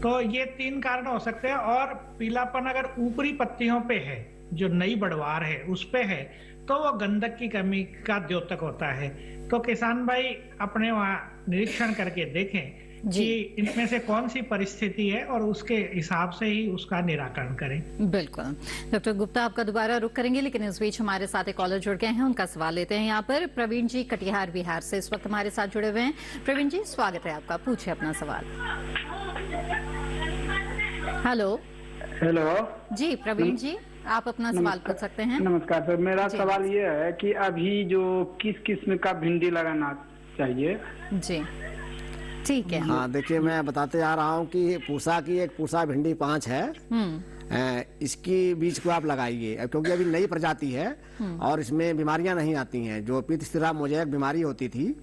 तो ये 3 कारण हो सकते हैं। और पीलापन अगर ऊपरी पत्तियों पे है, जो नई बढ़वार है उस पे है, तो वो गंधक की कमी का द्योतक होता है। तो किसान भाई अपने वहाँ निरीक्षण करके देखें कि इनमें से कौन सी परिस्थिति है और उसके हिसाब से ही उसका निराकरण करें। बिल्कुल डॉक्टर गुप्ता, आपका दोबारा रुख करेंगे, लेकिन इस बीच हमारे साथ एक कॉलर जुड़ गए हैं, उनका सवाल लेते हैं। यहाँ पर प्रवीण जी कटिहार बिहार से इस वक्त हमारे साथ जुड़े हुए हैं। प्रवीण जी, स्वागत है आपका, पूछे अपना सवाल। हेलो हेलो जी प्रवीण जी, आप अपना सवाल पूछ सकते हैं। नमस्कार सर, मेरा सवाल ये है कि अभी जो किस किस्म का भिंडी लगाना चाहिए? जी ठीक है। हाँ, देखिए मैं बताते आ रहा हूँ कि पूसा की एक पूसा भिंडी 5 है, इसकी बीज को आप लगाइए, क्योंकि अभी नई प्रजाति है और इसमें बीमारियां नहीं आती हैं। जो पित्तस्थिरा मोज़ेक बीमारी होती थी,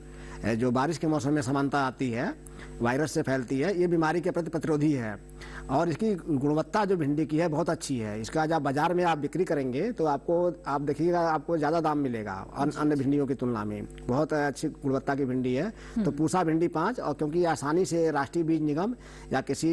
जो बारिश के मौसम में समानता आती है, वायरस से फैलती है, ये बीमारी के प्रति प्रतिरोधी है। और इसकी गुणवत्ता जो भिंडी की है बहुत अच्छी है। इसका जब बाजार में आप बिक्री करेंगे तो आप देखिएगा आपको ज़्यादा दाम मिलेगा अन्य भिंडियों की तुलना में। बहुत अच्छी गुणवत्ता की भिंडी है। तो पूसा भिंडी 5, और क्योंकि आसानी से राष्ट्रीय बीज निगम या किसी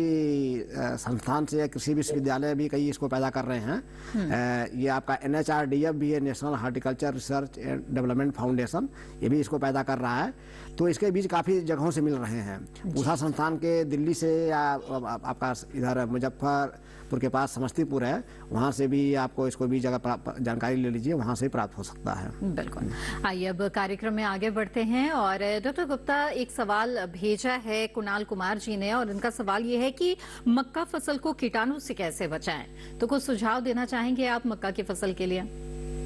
संस्थान से या कृषि विश्वविद्यालय भी कई इसको पैदा कर रहे हैं। ये आपका NHRDF भी है, national horticulture research and development foundation, ये भी इसको पैदा कर रहा है। तो इसके बीज काफ़ी जगहों से मिल रहे हैं। पूसा संस्थान के दिल्ली से या आपका इधर मुजफ्फरपुर के पास समस्तीपुर है, वहाँ से भी आपको इसको भी जगह जानकारी ले लीजिए, वहाँ से प्राप्त हो सकता है। बिल्कुल। आइए अब कार्यक्रम में आगे बढ़ते हैं और डॉक्टर गुप्ता, एक सवाल भेजा है कुणाल कुमार जी ने, और इनका सवाल ये है कि मक्का फसल को कीटाणु से कैसे बचाएं? तो कुछ सुझाव देना चाहेंगे आप मक्का की फसल के लिए?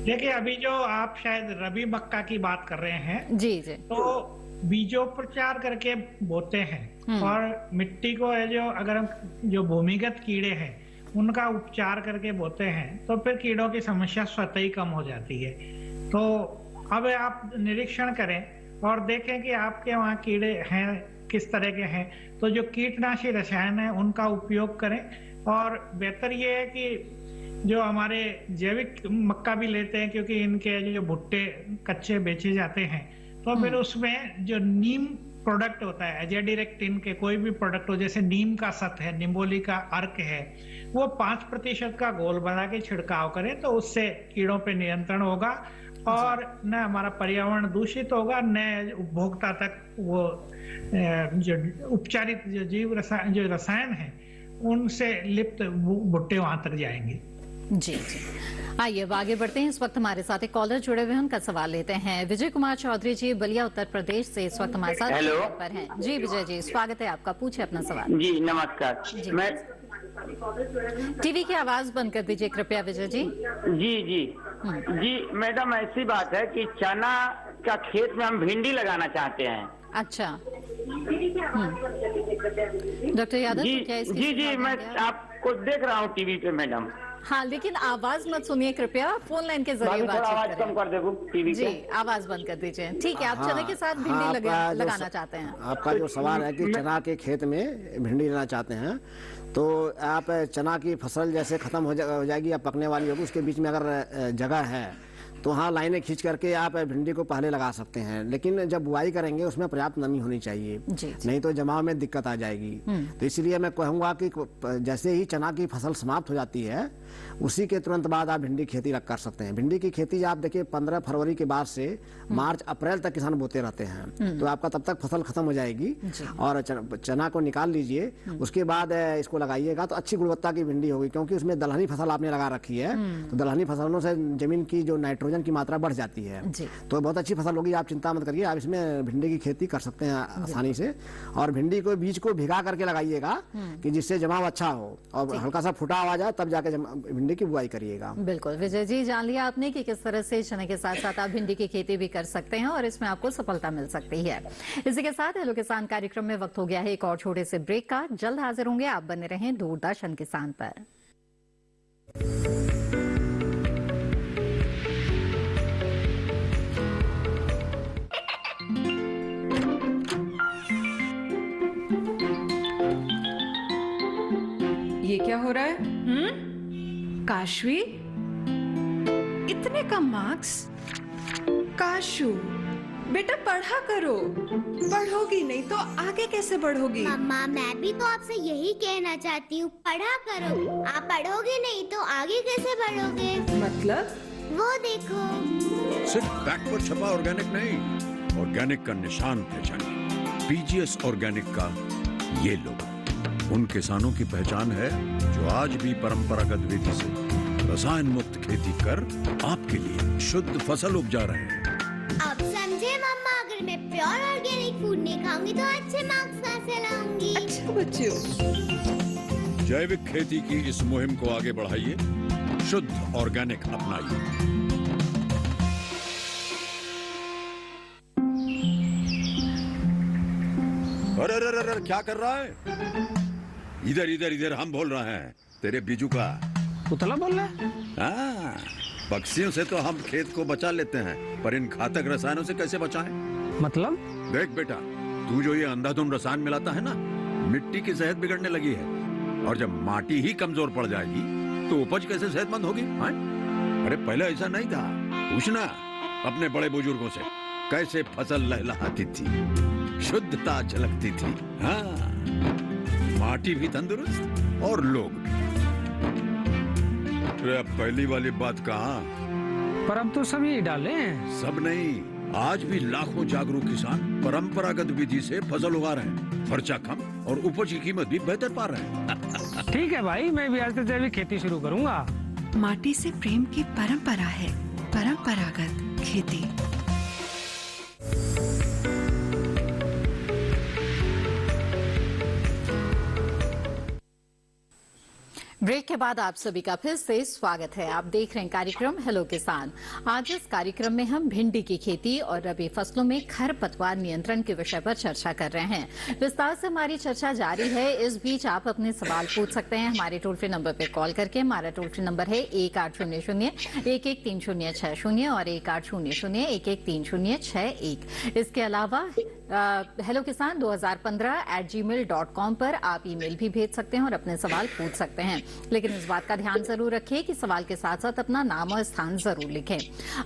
देखिए, अभी जो आप शायद रबी मक्का की बात कर रहे हैं, जी जी, तो बीजोपचार करके बोते हैं, और मिट्टी को है जो अगर हम जो भूमिगत कीड़े हैं उनका उपचार करके बोते हैं तो फिर कीड़ों की समस्या स्वतः ही कम हो जाती है। तो अब आप निरीक्षण करें और देखें कि आपके वहाँ कीड़े हैं किस तरह के हैं। तो जो कीटनाशी रसायन है उनका उपयोग करें। और बेहतर ये है कि जो हमारे जैविक मक्का भी लेते हैं, क्योंकि इनके जो भुट्टे कच्चे बेचे जाते हैं, तो फिर उसमें जो नीम प्रोडक्ट होता है, एजेडिरेक्टिन के कोई भी प्रोडक्ट हो, जैसे नीम का सत है, निम्बोली का अर्क है, वो 5% का घोल बना के छिड़काव करें तो उससे कीड़ों पे नियंत्रण होगा और न हमारा पर्यावरण दूषित होगा, न उपभोक्ता तक वो जो उपचारित जो जीव रसायन है उनसे लिप्त भुट्टे वहां तक जाएंगे। जी जी, आइए अब आगे बढ़ते हैं। इस वक्त हमारे साथ एक कॉलर जुड़े हुए हैं, उनका सवाल लेते हैं। विजय कुमार चौधरी जी बलिया उत्तर प्रदेश से इस वक्त हमारे साथ हेलो पर हैं। जी विजय जी, स्वागत है आपका, पूछे अपना सवाल। जी नमस्कार। जी, मैं टीवी की आवाज बंद कर दीजिए कृपया विजय जी। जी जी जी मैडम, ऐसी बात है कि चना का खेत में हम भिंडी लगाना चाहते हैं। अच्छा, डॉक्टर यादव जी क्या इसकी जी जी सलाह मैं देंगे आप? आपको देख रहा हूँ टीवी पे मैडम। हाँ, लेकिन आवाज मत सुनिए कृपया, फोन लाइन के जरिए थोड़ा आवाज बातचीत कम कर दो टीवी जी, पे। आवाज बंद कर दीजिए। ठीक है, आप चने के साथ भिंडी हाँ, लगाना चाहते हैं। आपका जो सवाल है कि चना के खेत में भिंडी लेना चाहते हैं, तो आप चना की फसल जैसे खत्म हो जाएगी या पकने वाली होगी, उसके बीच में अगर जगह है तो हाँ लाइनें खींच करके आप भिंडी को पहले लगा सकते हैं। लेकिन जब बुआई करेंगे उसमें पर्याप्त नमी होनी चाहिए, नहीं तो जमाव में दिक्कत आ जाएगी। तो इसलिए मैं कहूँगा कि जैसे ही चना की फसल समाप्त हो जाती है उसी के तुरंत बाद आप भिंडी खेती कर सकते हैं। भिंडी की खेती आप देखिए 15 फरवरी के बाद से मार्च अप्रैल तक किसान बोते रहते हैं, तो आपका तब तक फसल खत्म हो जाएगी और चना को निकाल लीजिए। उसके बाद इसको लगाइएगा तो अच्छी गुणवत्ता की भिंडी होगी, क्योंकि उसमें दलहनी फसल आपने लगा रखी है, तो दलहनी फसलों से जमीन की जो नाइट्रोजन की मात्रा बढ़ जाती है, तो बहुत अच्छी फसल होगी। आप चिंता मत करिए, आप इसमें भिंडी की खेती कर सकते हैं आसानी से। और भिंडी को बीज को भिगा करके लगाइएगा कि जिससे जमाव अच्छा हो और हल्का सा फुटा आ जाए, तब जाके भिंडी की बुआई करिएगा। बिल्कुल विजय जी, जान लिया आपने कि किस तरह से चने के साथ साथ आप भिंडी की खेती भी कर सकते हैं और इसमें आपको सफलता मिल सकती है। इसी के साथ हेलो किसान कार्यक्रम में वक्त हो गया है एक और छोटे से ब्रेक का। जल्द हाजिर होंगे, आप बने रहें दूरदर्शन किसान पर। ये क्या हो रहा है? काशवी, इतने कम मार्क्स? काशू बेटा पढ़ा करो, पढ़ोगी नहीं तो आगे कैसे बढ़ोगी? मम्मा मैं भी तो आपसे यही कहना चाहती हूँ, पढ़ा करो। आप पढ़ोगे नहीं तो आगे कैसे बढ़ोगे? मतलब? वो देखो, सिर्फ बैक पर छपा ऑर्गेनिक नहीं, ऑर्गेनिक का निशान पहचानिए। पीजीएस ऑर्गेनिक का ये लोगो उन किसानों की पहचान है जो आज भी परंपरागत विधि से रसायन मुक्त खेती कर आपके लिए शुद्ध फसल उपजा रहे हैं। अब समझे मम्मा, अगर मैं प्योर ऑर्गेनिक फूड नहीं खाऊंगी तो अच्छे मार्क्स कहाँ से लाऊंगी? अच्छा बच्चों, जैविक खेती की इस मुहिम को आगे बढ़ाइए, शुद्ध ऑर्गेनिक अपनाइए। अरे अरे अरे क्या कर रहा है? इधर इधर इधर, हम बोल रहे हैं तेरे बीजू का। पुतला बोल रहा है? हाँ, पक्षियों से तो हम खेत को बचा लेते हैं, पर इन घातक रसायनों से कैसे बचाएं? मतलब? देख बेटा, तू जो ये अंधाधुंध रसायन मिलाता है ना, मिट्टी की सेहत बिगड़ने लगी है, और जब माटी ही कमजोर पड़ जाएगी तो उपज कैसे सेहतमंद होगी? हाँ? अरे पहले ऐसा नहीं था, पूछना अपने बड़े बुजुर्गों से, कैसे फसल लहलहाती थी, शुद्धता झलकती थी। हाँ, माटी भी तंदुरुस्त और लोग भी। अब पहली वाली बात कहाँ? पर अब तो सभी डाले हैं। सब नहीं, आज भी लाखों जागरूक किसान परंपरागत विधि से फसल उगा रहे हैं, खर्चा कम और उपज की कीमत भी बेहतर पा रहे हैं। ठीक है भाई, मैं भी आज से जैविक खेती शुरू करूंगा। माटी से प्रेम की परंपरा है परंपरागत खेती। ब्रेक के बाद आप सभी का फिर से स्वागत है। आप देख रहे हैं कार्यक्रम हेलो किसान। आज इस कार्यक्रम में हम भिंडी की खेती और रबी फसलों में खरपतवार नियंत्रण के विषय पर चर्चा कर रहे हैं। विस्तार से हमारी चर्चा जारी है। इस बीच आप अपने सवाल पूछ सकते हैं हमारे टोल फ्री नंबर पर कॉल करके। हमारा टोल फ्री नंबर है 1800-113060 और 1800-113061। इसके अलावा हेलो किसान 2015@gmail.com पर आप ईमेल भी भेज सकते हैं और अपने सवाल पूछ सकते हैं। लेकिन इस बात का ध्यान जरूर रखें कि सवाल के साथ साथ अपना नाम और स्थान जरूर लिखें।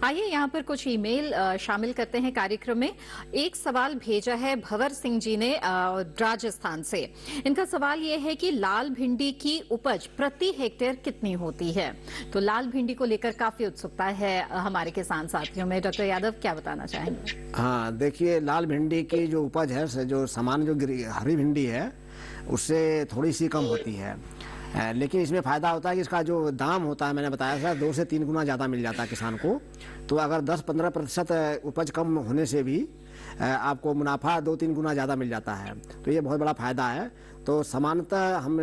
आइए यहाँ पर कुछ ईमेल शामिल करते हैं कार्यक्रम में। एक सवाल भेजा है भंवर सिंह जी ने राजस्थान से। इनका सवाल ये है कि लाल भिंडी की उपज प्रति हेक्टेयर कितनी होती है? तो लाल भिंडी को लेकर काफी उत्सुकता है हमारे किसान साथियों में। डॉक्टर यादव क्या बताना चाहेंगे? हाँ, देखिए लाल भिंडी की जो उपज है, जो सामान्य जो हरी भिंडी है उससे थोड़ी सी कम होती है। लेकिन इसमें फ़ायदा होता है कि इसका जो दाम होता है, मैंने बताया था 2 से 3 गुना ज़्यादा मिल जाता है किसान को। तो अगर 10-15% उपज कम होने से भी आपको मुनाफा 2-3 गुना ज़्यादा मिल जाता है, तो ये बहुत बड़ा फ़ायदा है। तो सामान्यतः हम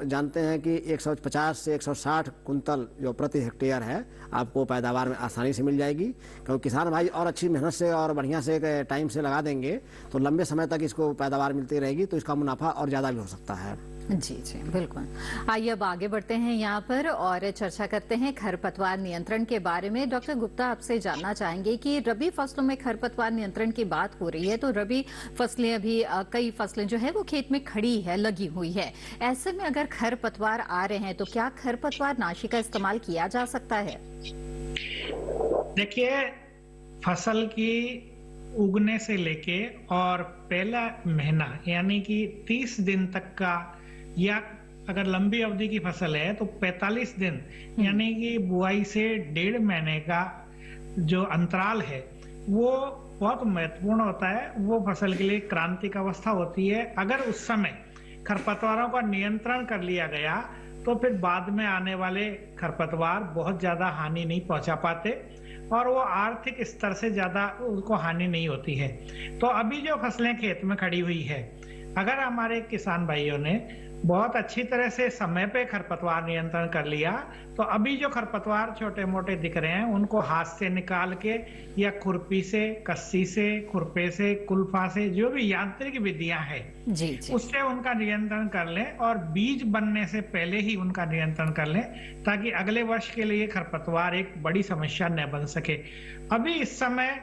जानते हैं कि 150 से 160 कुंतल जो प्रति हेक्टेयर है आपको पैदावार में आसानी से मिल जाएगी, क्योंकि किसान भाई और अच्छी मेहनत से और बढ़िया से टाइम से लगा देंगे तो लंबे समय तक इसको पैदावार मिलती रहेगी, तो इसका मुनाफा और ज़्यादा भी हो सकता है। जी जी बिल्कुल। आइए अब आगे बढ़ते हैं यहाँ पर और चर्चा करते हैं खरपतवार नियंत्रण के बारे में। डॉक्टर गुप्ता, आपसे जानना चाहेंगे कि रबी फसलों में खरपतवार नियंत्रण की बात हो रही है, तो रबी फसलें अभी कई फसलें जो है वो खेत में खड़ी है, लगी हुई है। ऐसे में अगर खरपतवार आ रहे हैं तो क्या खरपतवार नाशी का इस्तेमाल किया जा सकता है? देखिए, फसल की उगने से लेके और पहला महीना यानी कि 30 दिन तक का, या अगर लंबी अवधि की फसल है तो 45 दिन यानी कि बुआई से 1.5 महीने का जो अंतराल है वो बहुत महत्वपूर्ण होता है। वो फसल के लिए क्रांतिक अवस्था होती है। अगर उस समय खरपतवारों का नियंत्रण कर लिया गया तो फिर बाद में आने वाले खरपतवार बहुत ज्यादा हानि नहीं पहुंचा पाते और वो आर्थिक स्तर से ज्यादा उसको हानि नहीं होती है। तो अभी जो फसलें खेत में खड़ी हुई है, अगर हमारे किसान भाइयों ने बहुत अच्छी तरह से समय पे खरपतवार नियंत्रण कर लिया तो अभी जो खरपतवार छोटे मोटे दिख रहे हैं उनको हाथ से निकाल के या खुरपी से, कस्सी से, खुरपे से, कुल्फा से, जो भी यांत्रिक विधियां हैं जी। उससे उनका नियंत्रण कर लें और बीज बनने से पहले ही उनका नियंत्रण कर लें, ताकि अगले वर्ष के लिए खरपतवार एक बड़ी समस्या न बन सके। अभी इस समय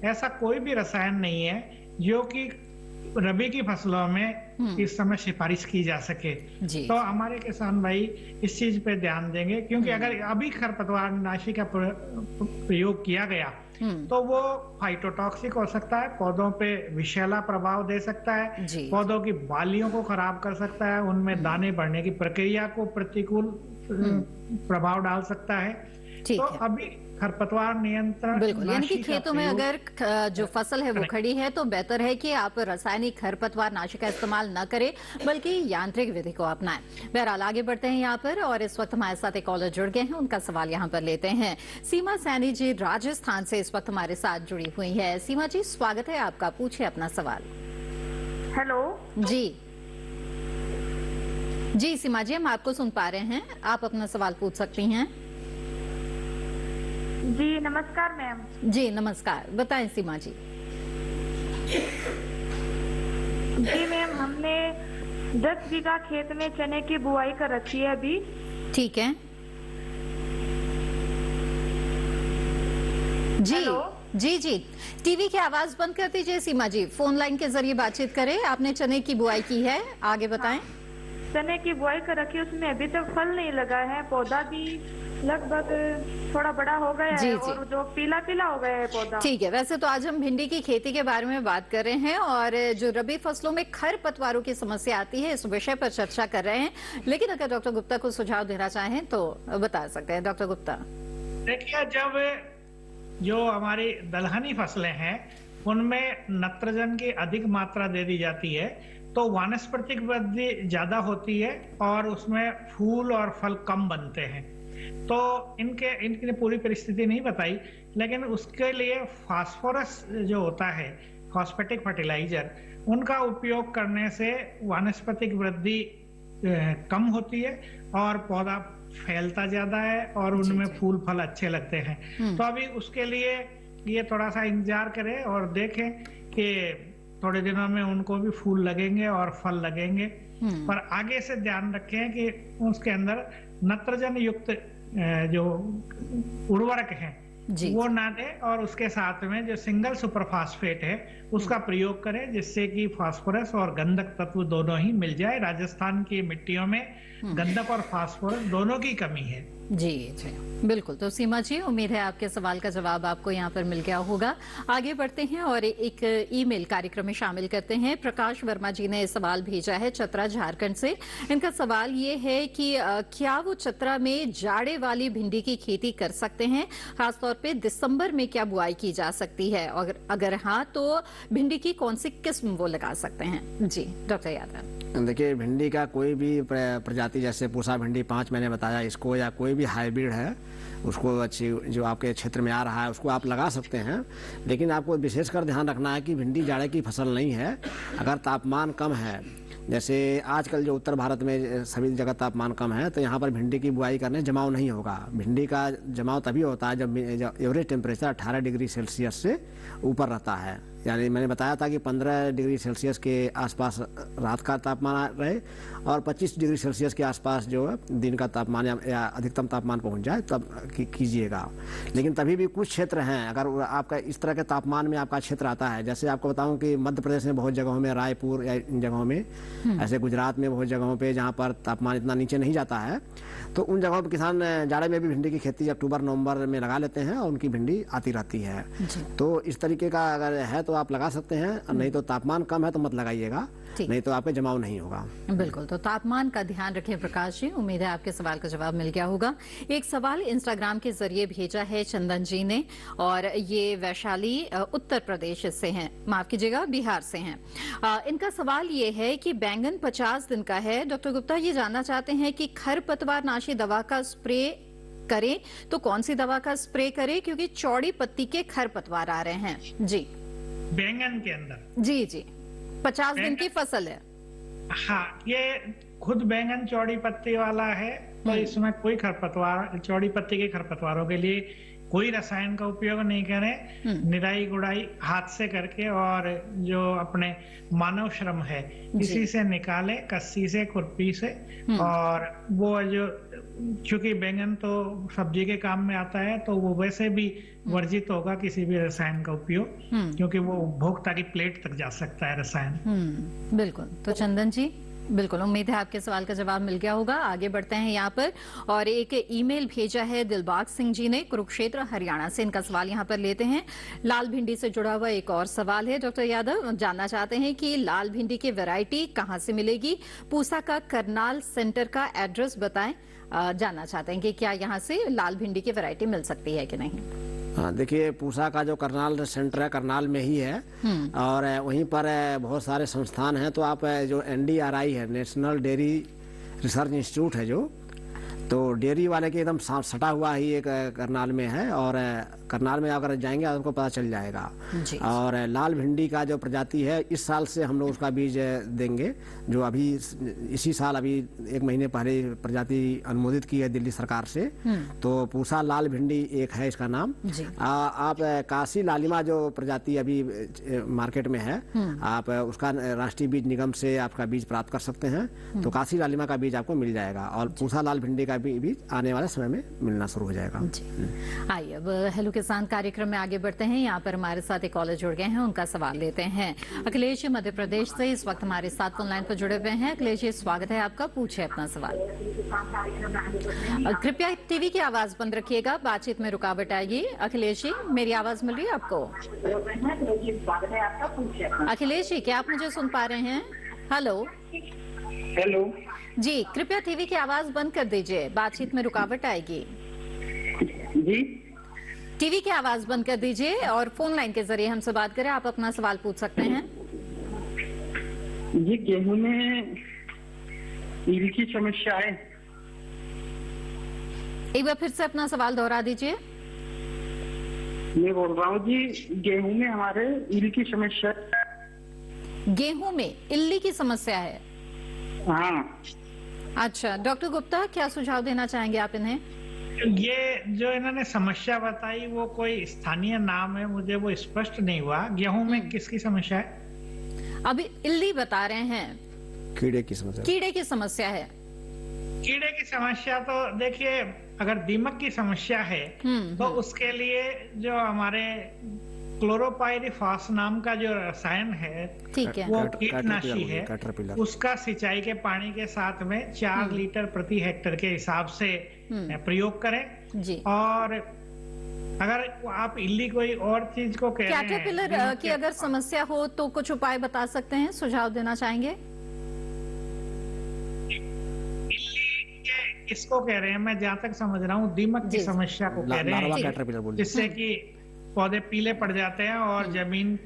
ऐसा कोई भी रसायन नहीं है जो कि रबी की फसलों में इस समय सिफारिश की जा सके। तो हमारे किसान भाई इस चीज पे ध्यान देंगे, क्योंकि अगर अभी खरपतवार नाशी का प्रयोग किया गया तो वो फाइटोटॉक्सिक हो सकता है, पौधों पे विषैला प्रभाव दे सकता है, पौधों की बालियों को खराब कर सकता है, उनमें दाने बढ़ने की प्रक्रिया को प्रतिकूल प्रभाव डाल सकता है। तो अभी खरपतवार नियंत्रण बिल्कुल, यानी कि खेतों में अगर जो फसल है वो खड़ी है तो बेहतर है कि आप रासायनिक खरपतवार नाशी का इस्तेमाल न करें, बल्कि यांत्रिक विधि को अपनाएं। बहरहाल आगे बढ़ते हैं यहाँ पर और इस वक्त हमारे साथ एक कॉलर जुड़ गए हैं, उनका सवाल यहाँ पर लेते हैं। सीमा सैनी जी राजस्थान से इस वक्त हमारे साथ जुड़ी हुई है। सीमा जी, स्वागत है आपका, पूछिए अपना सवाल। हेलो जी जी सीमा जी, हम आपको सुन पा रहे हैं, आप अपना सवाल पूछ सकती हैं। जी नमस्कार मैम। जी नमस्कार, बताएं सीमा जी। जी मैम, हमने 10 बीघा खेत में चने की बुआई कर रखी है अभी। ठीक है जी। जी जी, टीवी की आवाज बंद कर दीजिए सीमा जी, फोन लाइन के जरिए बातचीत करें। आपने चने की बुआई की है, आगे बताएं। चने की बुआई कर रखी है, उसमें अभी तक फल नहीं लगा है, पौधा भी लगभग थोड़ा बड़ा हो गया है और जो पीला पीला हो गया है पौधा। ठीक है, वैसे तो आज हम भिंडी की खेती के बारे में बात कर रहे हैं और जो रबी फसलों में खरपतवारों की समस्या आती है इस विषय पर चर्चा कर रहे हैं, लेकिन अगर डॉक्टर गुप्ता को सुझाव देना चाहें तो बता सकते हैं। डॉक्टर गुप्ता, देखिए, जब जो हमारी दलहनी फसलें हैं उनमें नत्रजन की अधिक मात्रा दे दी जाती है तो वानस्पतिक वृद्धि ज्यादा होती है और उसमें फूल और फल कम बनते हैं। तो इनकी पूरी परिस्थिति नहीं बताई, लेकिन उसके लिए फास्फोरस जो होता है, फॉस्फेटिक फर्टिलाइजर, उनका उपयोग करने से वानस्पतिक वृद्धि कम होती है और पौधा फैलता ज्यादा है और उनमें फूल फल अच्छे लगते हैं। तो अभी उसके लिए ये थोड़ा सा इंतजार करें और देखें कि थोड़े दिनों में उनको भी फूल लगेंगे और फल लगेंगे। पर आगे से ध्यान रखें कि उसके अंदर नत्रजन युक्त जो उर्वरक है वो ना दें और उसके साथ में जो सिंगल सुपर फास्फेट है उसका प्रयोग करें, जिससे कि फास्फोरस और गंधक तत्व दोनों ही मिल जाए। राजस्थान की मिट्टियों में गंधक और फास्फोरस दोनों की कमी है। जी जी बिल्कुल। तो सीमा जी, उम्मीद है आपके सवाल का जवाब आपको यहाँ पर मिल गया होगा। आगे बढ़ते हैं और एक ईमेल कार्यक्रम में शामिल करते हैं। प्रकाश वर्मा जी ने सवाल भेजा है चतरा झारखंड से। इनका सवाल ये है कि क्या वो चतरा में जाड़े वाली भिंडी की खेती कर सकते हैं, खासतौर पे दिसंबर में क्या बुआई की जा सकती है, और अगर हाँ तो भिंडी की कौन सी किस्म वो लगा सकते हैं। जी डॉक्टर यादव। देखिए, भिंडी का कोई भी प्रजाति, जैसे पूसा भिंडी 5 मैंने बताया इसको, या कोई भी हाइब्रिड है उसको, अच्छी जो आपके क्षेत्र में आ रहा है उसको आप लगा सकते हैं। लेकिन आपको विशेषकर ध्यान रखना है कि भिंडी जाड़े की फसल नहीं है। अगर तापमान कम है, जैसे आजकल जो उत्तर भारत में सभी जगह तापमान कम है, तो यहाँ पर भिंडी की बुआई करने जमाव नहीं होगा। भिंडी का जमाव तभी होता है जब एवरेज टेम्परेचर 18 डिग्री सेल्सियस से ऊपर रहता है। यानी मैंने बताया था कि 15 डिग्री सेल्सियस के आसपास रात का तापमान रहे और 25 डिग्री सेल्सियस के आसपास जो है दिन का तापमान या अधिकतम तापमान पहुंच जाए तब कीजिएगा। लेकिन तभी भी कुछ क्षेत्र हैं, अगर आपका इस तरह के तापमान में आपका क्षेत्र आता है, जैसे आपको बताऊं कि मध्य प्रदेश में बहुत जगहों में, रायपुर या इन जगहों में, ऐसे गुजरात में बहुत जगहों पे जहाँ पर तापमान इतना नीचे नहीं जाता है, तो उन जगहों पर किसान जाड़े में भी भिंडी की खेती अक्टूबर नवंबर में लगा लेते हैं और उनकी भिंडी आती रहती है। तो इस तरीके का अगर है तो आप लगा सकते हैं, नहीं तो तापमान कम है तो मत लगाइएगा, नहीं तो आपके जमाव नहीं होगा। बिल्कुल, तो तापमान का ध्यान रखें प्रकाश जी। उम्मीद है आपके सवाल का जवाब मिल गया होगा। एक सवाल इंस्टाग्राम के जरिए भेजा है चंदन जी ने, और ये वैशाली उत्तर प्रदेश से हैं, माफ कीजिएगा बिहार से हैं। इनका सवाल ये है कि बैंगन 50 दिन का है। डॉक्टर गुप्ता ये जानना चाहते हैं कि खरपतवार नाशी दवा का स्प्रे करें तो कौन सी दवा का स्प्रे करें, क्योंकि चौड़ी पत्ती के खरपतवार आ रहे हैं जी बैंगन के अंदर। जी जी, 50 दिन की फसल है। हाँ, ये खुद बैंगन चौड़ी पत्ती वाला है, तो इसमें कोई खरपतवार, चौड़ी पत्ती के खरपतवारों के लिए कोई रसायन का उपयोग नहीं करें। निराई गुड़ाई हाथ से करके, और जो अपने मानव श्रम है इसी से निकाले, कस्सी से, खुरपी से। और वो जो, चूंकि बैंगन तो सब्जी के काम में आता है, तो वो वैसे भी वर्जित होगा किसी भी रसायन का उपयोग, क्योंकि वो उपभोक्ता की प्लेट तक जा सकता है रसायन। बिल्कुल, तो चंदन जी बिल्कुल, उम्मीद है आपके सवाल का जवाब मिल गया होगा। आगे बढ़ते हैं यहाँ पर, और एक ईमेल भेजा है दिलबाग सिंह जी ने कुरुक्षेत्र हरियाणा से। इनका सवाल यहाँ पर लेते हैं। लाल भिंडी से जुड़ा हुआ एक और सवाल है। डॉक्टर यादव जानना चाहते हैं कि लाल भिंडी की वैरायटी कहाँ से मिलेगी। पूसा का करनाल सेंटर का एड्रेस बताएं। जानना चाहते हैं कि क्या यहाँ से लाल भिंडी की वैरायटी मिल सकती है कि नहीं। हाँ, देखिए, पूसा का जो करनाल सेंटर है, करनाल में ही है, और वहीं पर बहुत सारे संस्थान हैं। तो आप जो NDRI है, नेशनल डेयरी रिसर्च इंस्टीट्यूट है, जो तो डेयरी वाले के एकदम सटा हुआ ही एक करनाल में है, और करनाल में अगर जाएंगे आपको पता चल जाएगा। और लाल भिंडी का जो प्रजाति है, इस साल से हम लोग उसका बीज देंगे, जो अभी इसी साल, अभी 1 महीने पहले प्रजाति अनुमोदित की है दिल्ली सरकार से। तो पूसा लाल भिंडी एक है इसका नाम। आप काशी लालिमा जो प्रजाति अभी मार्केट में है, आप उसका राष्ट्रीय बीज निगम से आपका बीज प्राप्त कर सकते हैं। तो काशी लालिमा का बीज आपको मिल जाएगा, और पूसा लाल भिंडी का बीज आने वाले समय में मिलना शुरू हो जाएगा। आइए अब हेलो किसान कार्यक्रम में आगे बढ़ते हैं। यहाँ पर हमारे साथ एक कॉलर जुड़ गए हैं, उनका सवाल लेते हैं। अखिलेश मध्य प्रदेश से इस वक्त हमारे साथ फोन लाइन पर जुड़े हुए हैं। अखिलेश जी, स्वागत है आपका, पूछे अपना सवाल। कृपया टीवी की आवाज बंद रखिएगा, बातचीत में रुकावट आएगी। अखिलेश जी, मेरी आवाज मिल रही है आपको? अखिलेश जी, क्या आप मुझे सुन पा रहे हैं? हेलो हेलो जी, कृपया टीवी की आवाज बंद कर दीजिए, बातचीत में रुकावट आएगी। जी, टीवी की आवाज बंद कर दीजिए और फोन लाइन के जरिए हमसे बात करें। आप अपना सवाल पूछ सकते हैं। जी, गेहूं में ईल की समस्या है। एक बार फिर से अपना सवाल दोहरा दीजिए। मैं बोल रहा हूँ जी, गेहूं में हमारे ईल की समस्या। गेहूं में इल्ली की समस्या है? हाँ। अच्छा, डॉक्टर गुप्ता, क्या सुझाव देना चाहेंगे आप इन्हें? ये जो इन्होंने समस्या बताई वो कोई स्थानीय नाम है, मुझे वो स्पष्ट नहीं हुआ। गेहूं में किसकी समस्या है? अभी इल्ली बता रहे हैं। कीड़े की समस्या। कीड़े की समस्या है। कीड़े की समस्या तो देखिए, अगर दीमक की समस्या है तो उसके लिए जो हमारे क्लोरोपाइरिफॉस नाम का जो रसायन है, ठीक है, वो कीटनाशी है। उसका सिंचाई के पानी के साथ में 4 लीटर प्रति हेक्टेयर के हिसाब से प्रयोग करें जी। और अगर आप इल्ली कोई और चीज को कह रहे हैं, कैटरपिलर की अगर समस्या हो तो कुछ उपाय बता सकते हैं, सुझाव देना चाहेंगे? इसको कह रहे हैं, मैं जहाँ तक समझ रहा हूँ दीमक की समस्या को कह रहे हैं, जिससे कि पौधे पीले पड़ जाते हैं और जमीन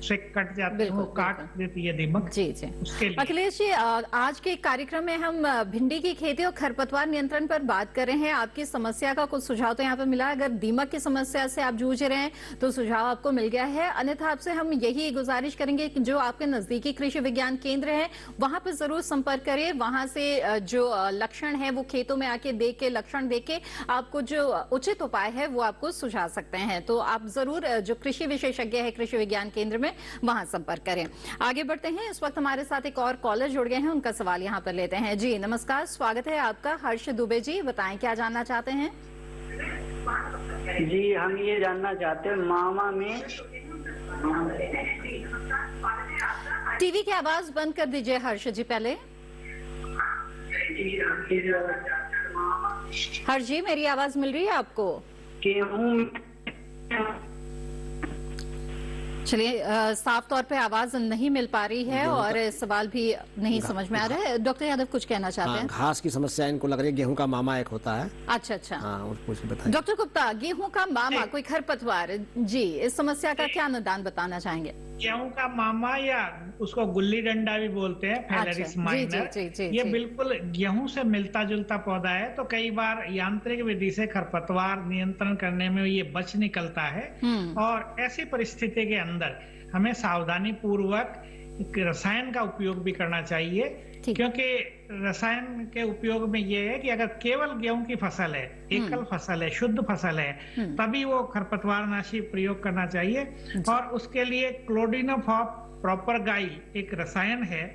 से कट जाते हैं, वो काट देती है दीमक। जी जी। उसके लिए अखिलेश जी, आज के कार्यक्रम में हम भिंडी की खेती और खरपतवार नियंत्रण पर बात कर रहे हैं। आपकी समस्या का कुछ सुझाव तो यहाँ पर मिला है। अगर दीमक की समस्या से आप जूझ रहे हैं तो सुझाव आपको मिल गया है। अन्यथा आपसे हम यही गुजारिश करेंगे कि जो आपके नजदीकी कृषि विज्ञान केंद्र है वहां पर जरूर संपर्क करें। वहां से जो लक्षण है वो खेतों में आके देख के, लक्षण देख के आपको जो उचित उपाय है वो आपको सुझा सकते हैं। तो आप जरूर जो कृषि विशेषज्ञ है कृषि विज्ञान केंद्र में वहां संपर्क करें। आगे बढ़ते हैं। इस वक्त हमारे साथ एक और कॉलर जुड़ गए हैं, उनका सवाल यहाँ पर लेते हैं। जी नमस्कार, स्वागत है आपका। हर्ष दुबे जी, बताएं क्या जानना चाहते हैं। जी हम ये जानना चाहते हैं, मामा में टीवी की आवाज बंद कर दीजिए हर्ष जी पहले। हर्ष जी, मेरी आवाज मिल रही है आपको? चलिए, साफ तौर पे आवाज नहीं मिल पा रही है और सवाल भी नहीं समझ में आ रहा है। डॉक्टर यादव कुछ कहना चाहते हैं? घास की समस्या इनको लग रही है। गेहूं का मामा एक होता है। अच्छा अच्छा। कुछ बताइए डॉक्टर गुप्ता, गेहूं का मामा कोई खरपतवार, जी इस समस्या का क्या निदान बताना चाहेंगे? गेहूं का मामा या उसको गुल्ली डंडा भी बोलते हैं, फेलरिस माइनर, ये बिल्कुल गेहूं से मिलता जुलता पौधा है। तो कई बार यांत्रिक विधि से खरपतवार नियंत्रण करने में ये बच निकलता है और ऐसी परिस्थिति के अंदर हमें सावधानी पूर्वक रसायन का उपयोग भी करना चाहिए, क्योंकि रसायन के उपयोग में ये है कि अगर केवल गेहूं की फसल है, एकल फसल है, शुद्ध फसल है, तभी वो खरपतवारनाशी प्रयोग करना चाहिए। और उसके लिए क्लोडिनोफॉप प्रॉपर गाइल एक रसायन है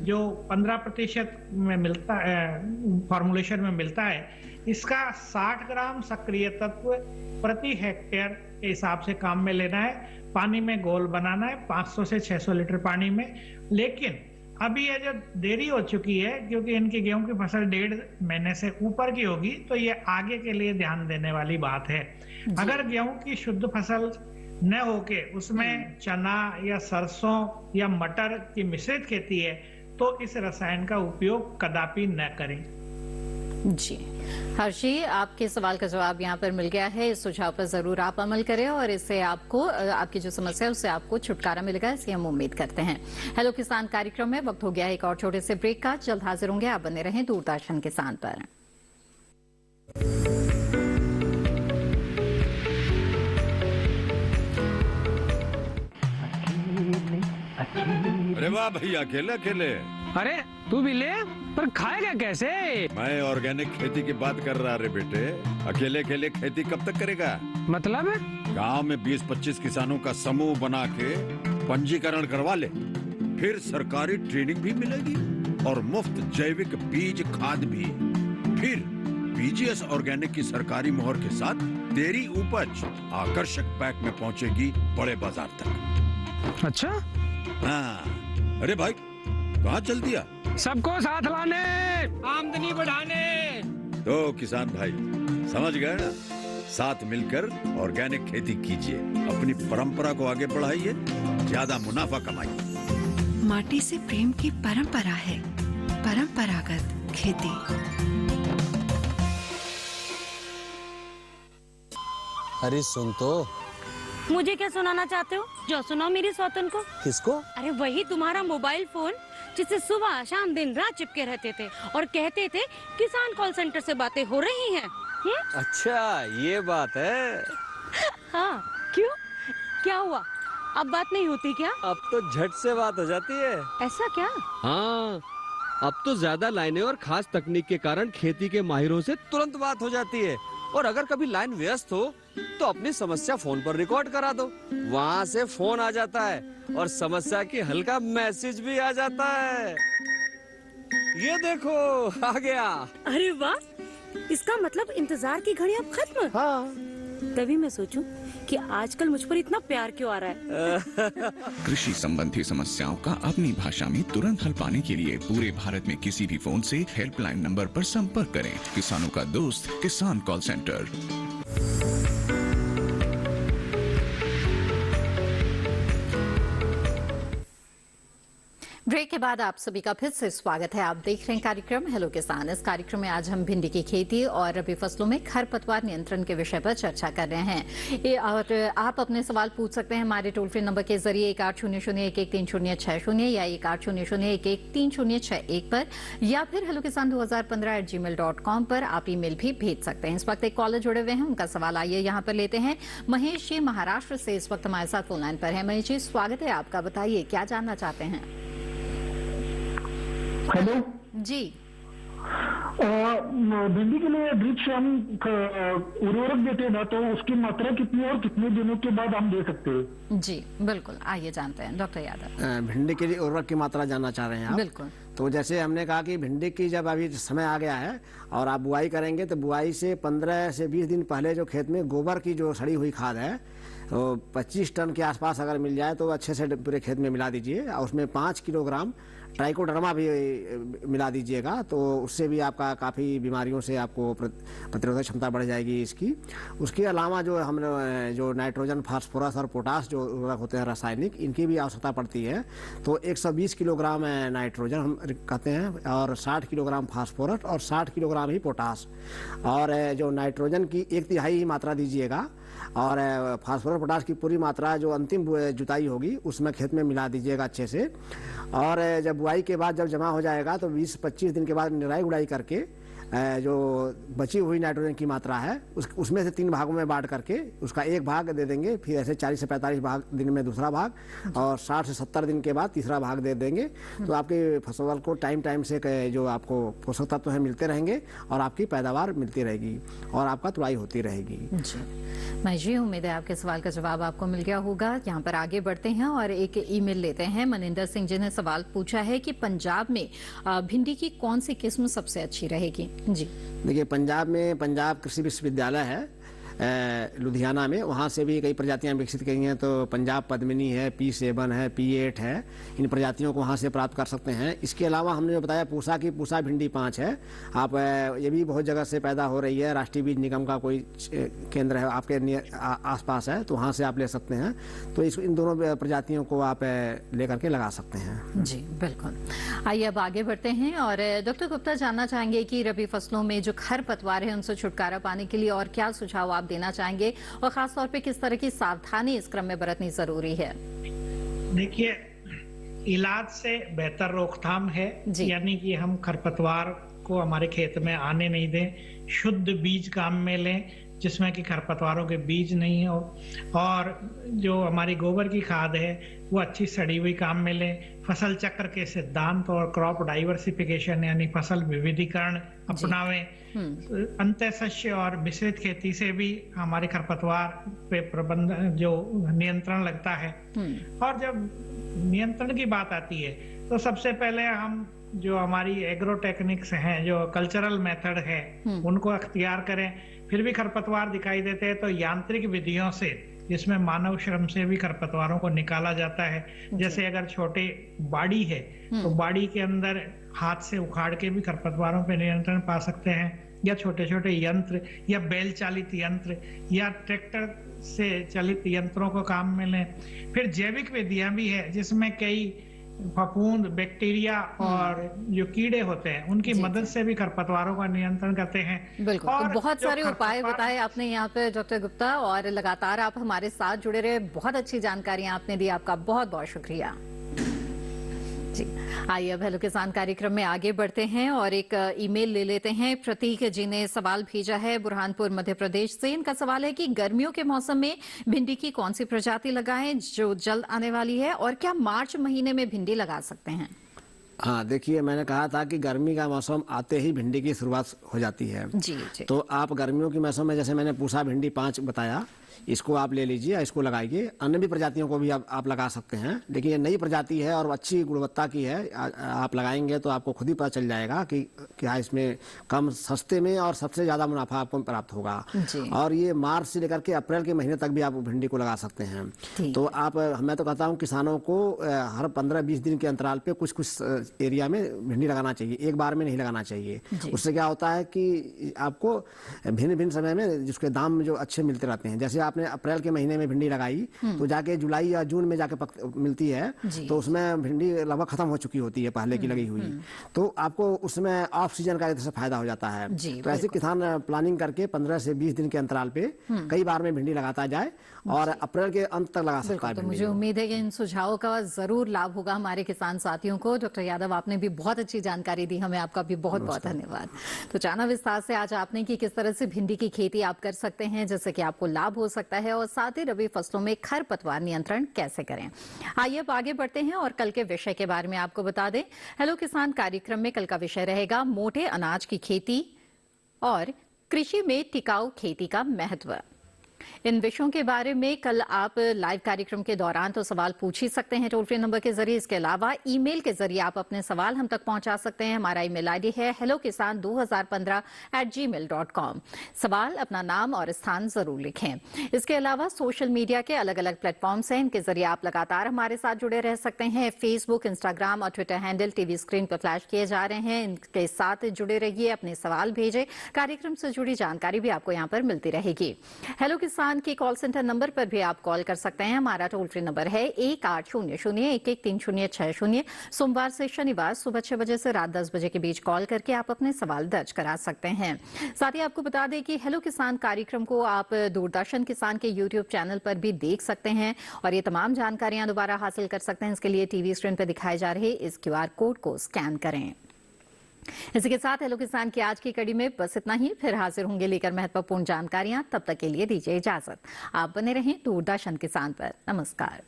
जो 15% में मिलता है, फॉर्मुलेशन में मिलता है। इसका 60 ग्राम सक्रिय तत्व प्रति हेक्टेयर के हिसाब से काम में लेना है। पानी में घोल बनाना है 500 से 600 लीटर पानी में। लेकिन अभी ये जो देरी हो चुकी है, क्योंकि इनकी गेहूं की फसल 1.5 महीने से ऊपर की होगी, तो ये आगे के लिए ध्यान देने वाली बात है। अगर गेहूं की शुद्ध फसल न होके उसमें चना या सरसों या मटर की मिश्रित खेती है तो इस रसायन का उपयोग कदापि न करें। जी हर्षी, आपके सवाल का जवाब यहाँ पर मिल गया है। इस सुझाव पर जरूर आप अमल करें और इससे आपको आपकी जो समस्या है उससे आपको छुटकारा मिलेगा, इसकी हम उम्मीद करते हैं। हेलो किसान कार्यक्रम में वक्त हो गया एक और छोटे से ब्रेक का। जल्द हाजिर होंगे, आप बने रहें दूरदर्शन किसान पर। अरे वाह भैया, अकेले अकेले। अरे तू भी ले, पर खाएगा कैसे? मैं ऑर्गेनिक खेती की बात कर रहा रे बेटे। अकेले अकेले खेती कब तक करेगा? मतलब गांव में 20-25 किसानों का समूह बना के पंजीकरण करवा ले, फिर सरकारी ट्रेनिंग भी मिलेगी और मुफ्त जैविक बीज खाद भी। फिर बीजीएस ऑर्गेनिक की सरकारी मोहर के साथ तेरी उपज आकर्षक पैक में पहुंचेगी बड़े बाजार तक। अच्छा? हाँ। अरे भाई कहाँ चल दिया? सबको साथ लाने, आमदनी बढ़ाने। तो किसान भाई समझ गए ना? साथ मिलकर ऑर्गेनिक खेती कीजिए, अपनी परंपरा को आगे बढ़ाइए, ज्यादा मुनाफा कमाइए। माटी से प्रेम की परंपरा है परंपरागत खेती। अरे सुन तो। मुझे क्या सुनाना चाहते हो? जो सुनाओ मेरी सौतन को। किसको? अरे वही तुम्हारा मोबाइल फोन जिससे सुबह शाम दिन रात चिपके रहते थे और कहते थे किसान कॉल सेंटर से बातें हो रही हैं। अच्छा ये बात है। हाँ क्यों, क्या हुआ? अब बात नहीं होती क्या? अब तो झट से बात हो जाती है। ऐसा क्या? हाँ, अब तो ज्यादा लाइनें और खास तकनीक के कारण खेती के माहिरों से तुरंत बात हो जाती है। और अगर कभी लाइन व्यस्त हो तो अपनी समस्या फोन पर रिकॉर्ड करा दो, वहाँ से फोन आ जाता है और समस्या की हल का मैसेज भी आ जाता है। ये देखो आ गया। अरे वाह, इसका मतलब इंतजार की घड़ी अब खत्म। हाँ। तभी मैं सोचूं कि आजकल मुझ पर इतना प्यार क्यों आ रहा है। कृषि संबंधी समस्याओं का अपनी भाषा में तुरंत हल पाने के लिए पूरे भारत में किसी भी फोन से हेल्पलाइन नंबर पर संपर्क करें। किसानों का दोस्त किसान कॉल सेंटर। ब्रेक के बाद आप सभी का फिर से स्वागत है। आप देख रहे हैं कार्यक्रम हेलो किसान। इस कार्यक्रम में आज हम भिंडी की खेती और रबी फसलों में खरपतवार नियंत्रण के विषय पर चर्चा कर रहे हैं। और आप अपने सवाल पूछ सकते हैं हमारे टोल फ्री नंबर के जरिए 1800113060 या 1800113061 पर, या फिर हेलो किसान 2015@gmail.com पर आप ईमेल भी भेज सकते हैं। इस वक्त एक कॉलर जुड़े हुए हैं, उनका सवाल आइए यहाँ पर लेते हैं। महेश जी महाराष्ट्र से इस वक्त हमारे साथ फोन लाइन पर है। महेश जी स्वागत है आपका, बताइए क्या जानना चाहते हैं? हेलो जी, भिंडी के लिए ड्रिप से हम उर्वरक देते हैं ना, तो उसकी मात्रा कितनी और कितने दिनों के बाद हम दे सकते हैं? जी बिल्कुल, आइए जानते हैं डॉक्टर यादव। भिंडी के लिए उर्वरक की मात्रा जानना चाह रहे हैं आप? बिल्कुल। तो जैसे हमने कहा कि भिंडी की जब अभी समय आ गया है और आप बुआई करेंगे, तो बुआई से 15 से 20 दिन पहले जो खेत में गोबर की जो सड़ी हुई खाद है, तो 25 टन के आसपास अगर मिल जाए तो अच्छे से पूरे खेत में मिला दीजिए, और उसमें 5 किलोग्राम ट्राइकोडर्मा भी मिला दीजिएगा। तो उससे भी आपका काफ़ी बीमारियों से आपको प्रतिरोधक क्षमता बढ़ जाएगी इसकी। उसके अलावा जो नाइट्रोजन, फास्फोरस और पोटास जो उर्वरक होते हैं रासायनिक, इनकी भी आवश्यकता पड़ती है। तो 120 किलोग्राम नाइट्रोजन हम कहते हैं, और 60 किलोग्राम फास्फोरस और 60 किलोग्राम ही पोटास। और जो नाइट्रोजन की 1/3 ही मात्रा दीजिएगा, और फास्फोरस पोटास की पूरी मात्रा जो अंतिम जुताई होगी उसमें खेत में मिला दीजिएगा अच्छे से। और जब बुआई के बाद जब जमा हो जाएगा तो 20-25 दिन के बाद निराई गुड़ाई करके जो बची हुई नाइट्रोजन की मात्रा है उसमें से 3 भागों में बांट करके उसका एक भाग दे देंगे, फिर ऐसे 40 से 45 भाग दिन में दूसरा भाग, और 60 से 70 दिन के बाद तीसरा भाग दे देंगे। तो आपकी फसल को टाइम से जो आपको पोषक तत्व है मिलते रहेंगे, और आपकी पैदावार मिलती रहेगी, और आपका तुड़ाई होती रहेगी। महेश जी, उम्मीद है आपके सवाल का जवाब आपको मिल गया होगा। यहाँ पर आगे बढ़ते हैं और एक ईमेल लेते हैं। मनिंदर सिंह जी ने सवाल पूछा है कि पंजाब में भिंडी की कौन सी किस्म सबसे अच्छी रहेगी? जी देखिए, पंजाब में पंजाब कृषि विश्वविद्यालय है लुधियाना में, वहाँ से भी कई प्रजातियां विकसित की हैं। तो पंजाब पद्मिनी है, P7 है, P8 है, इन प्रजातियों को वहाँ से प्राप्त कर सकते हैं। इसके अलावा हमने जो बताया पूसा की पूसा भिंडी 5 है, आप ये भी बहुत जगह से पैदा हो रही है। राष्ट्रीय बीज निगम का कोई केंद्र है आपके आसपास है, तो वहाँ से आप ले सकते हैं। तो इन दोनों प्रजातियों को आप लेकर के लगा सकते हैं। जी बिल्कुल। आइए अब आगे बढ़ते हैं और डॉक्टर गुप्ता जानना चाहेंगे कि रबी फसलों में जो खरपतवार है उनसे छुटकारा पाने के लिए और क्या सुझाव आप देना चाहेंगे, और खास तौर पे किस तरह की सावधानी इस क्रम में बरतनी जरूरी है? देखिए, इलाज से बेहतर रोकथाम है, यानी कि हम खरपतवार को हमारे खेत में आने नहीं दें, शुद्ध बीज काम में लें जिसमें कि खरपतवारों के बीज नहीं हो, और जो हमारी गोबर की खाद है वो अच्छी सड़ी हुई काम में लें। फसल चक्र के सिद्धांत और क्रॉप डाइवर्सिफिकेशन यानी फसल विविधीकरण अपनावें। अंतःशस्य और मिश्रित खेती से भी हमारे खरपतवार पे प्रबंधन जो नियंत्रण लगता है। और जब नियंत्रण की बात आती है तो सबसे पहले हम जो हमारी एग्रो टेक्निक्स हैं, जो कल्चरल मेथड है, उनको अख्तियार करें। फिर भी खरपतवार दिखाई देते हैं तो यांत्रिक विधियों से, जिसमें मानव श्रम से भी खरपतवारों को निकाला जाता है। जैसे अगर छोटे बाड़ी है तो बाड़ी के अंदर हाथ से उखाड़ के भी खरपतवारों पे नियंत्रण पा सकते हैं, या छोटे छोटे यंत्र या बैल चालित यंत्र या ट्रैक्टर से चलित यंत्रों को काम में लें। फिर जैविक विधियां भी है जिसमें कई फफूंद, बैक्टीरिया और जो कीड़े होते हैं उनकी मदद से भी खरपतवारों का नियंत्रण करते हैं। बिल्कुल, और तो बहुत सारे उपाय बताए आपने यहाँ पे डॉक्टर गुप्ता, और लगातार आप हमारे साथ जुड़े रहे। बहुत अच्छी जानकारियां आपने दी, आपका बहुत बहुत शुक्रिया जी। आइए अब हेलो किसान कार्यक्रम में आगे बढ़ते हैं और एक ईमेल ले लेते हैं। प्रतीक जी ने सवाल भेजा है बुरहानपुर मध्य प्रदेश से। इनका सवाल है कि गर्मियों के मौसम में भिंडी की कौन सी प्रजाति लगाएं जो जल्द आने वाली है, और क्या मार्च महीने में भिंडी लगा सकते हैं? हाँ, देखिए, मैंने कहा था कि गर्मी का मौसम आते ही भिंडी की शुरुआत हो जाती है। जी। तो आप गर्मियों के मौसम में, जैसे मैंने पूसा भिंडी 5 बताया, इसको आप ले लीजिए, इसको लगाइए। अन्य भी प्रजातियों को भी आप लगा सकते हैं, लेकिन ये नई प्रजाति है और अच्छी गुणवत्ता की है। आप लगाएंगे तो आपको खुद ही पता चल जाएगा कि क्या इसमें कम सस्ते में और सबसे ज्यादा मुनाफा आपको प्राप्त होगा। और ये मार्च से लेकर के अप्रैल के महीने तक भी आप भिंडी को लगा सकते हैं। तो मैं तो कहता हूँ किसानों को हर 15-20 दिन के अंतराल पे कुछ एरिया में भिंडी लगाना चाहिए, एक बार में नहीं लगाना चाहिए। उससे क्या होता है कि आपको भिन्न भिन्न समय में जिसके दाम जो अच्छे मिलते रहते हैं। जैसे आपने अप्रैल के महीने में भिंडी लगाई तो जाके जुलाई या जून में जाके मिलती है, तो उसमें भिंडी लगभग खत्म हो चुकी होती है पहले की लगी हुई, तो आपको उसमें ऑफ सीजन का एक फायदा हो जाता है। तो ऐसे किसान प्लानिंग करके 15 से 20 दिन के अंतराल पे कई बार में भिंडी लगाता जाए और अप्रैल के अंत तक लगा सकता है। तो मुझे उम्मीद है कि इन सुझावों का जरूर लाभ होगा हमारे किसान साथियों को। डॉक्टर यादव, आपने भी बहुत अच्छी जानकारी दी हमें, आपका भी बहुत बहुत धन्यवाद। तो जाना विस्तार से आज आपने कि किस तरह से भिंडी की खेती आप कर सकते हैं जिससे कि आपको लाभ हो सकता है, और साथ ही रबी फसलों में खरपतवार नियंत्रण कैसे करें। आइए अब आगे बढ़ते हैं और कल के विषय के बारे में आपको बता दें। हेलो किसान कार्यक्रम में कल का विषय रहेगा मोटे अनाज की खेती और कृषि में टिकाऊ खेती का महत्व। इन विषयों के बारे में कल आप लाइव कार्यक्रम के दौरान तो सवाल पूछ ही सकते हैं टोल फ्री नंबर के जरिए। इसके अलावा ईमेल के जरिए आप अपने सवाल हम तक पहुंचा सकते हैं। हमारा ईमेल आईडी है hellokisan2015@gmail.com। सवाल, अपना नाम और स्थान जरूर लिखें। इसके अलावा सोशल मीडिया के अलग अलग प्लेटफॉर्म्स हैं, इनके जरिए आप लगातार हमारे साथ जुड़े रह सकते हैं। फेसबुक, इंस्टाग्राम और ट्विटर हैंडल टीवी स्क्रीन पर फ्लैश किए जा रहे हैं, इनके साथ जुड़े रहिए, अपने सवाल भेजें। कार्यक्रम से जुड़ी जानकारी भी आपको यहाँ पर मिलती रहेगी। हेलो किसान के कॉल सेंटर नंबर पर भी आप कॉल कर सकते हैं। हमारा टोल फ्री नंबर है 1800-113060। सोमवार से शनिवार सुबह 6 बजे से रात 10 बजे के बीच कॉल करके आप अपने सवाल दर्ज करा सकते हैं। साथ ही आपको बता दें कि हेलो किसान कार्यक्रम को आप दूरदर्शन किसान के यूट्यूब चैनल पर भी देख सकते हैं और ये तमाम जानकारियां दोबारा हासिल कर सकते हैं। इसके लिए टीवी स्क्रीन पर दिखाए जा रहे इस QR कोड को स्कैन करें। इसी के साथ हेलो किसान की आज की कड़ी में बस इतना ही। फिर हाजिर होंगे लेकर महत्वपूर्ण जानकारियां। तब तक के लिए दीजिए इजाजत। आप बने रहें दूरदर्शन किसान पर। नमस्कार।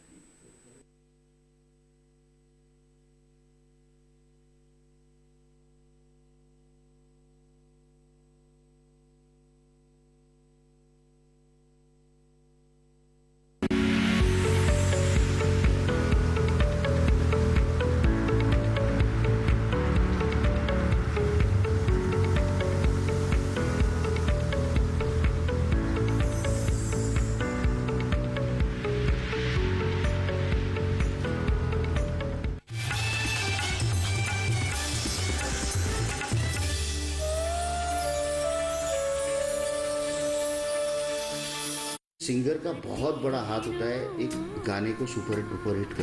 सिंगर का बहुत बड़ा हाथ होता है एक गाने को सुपर हिट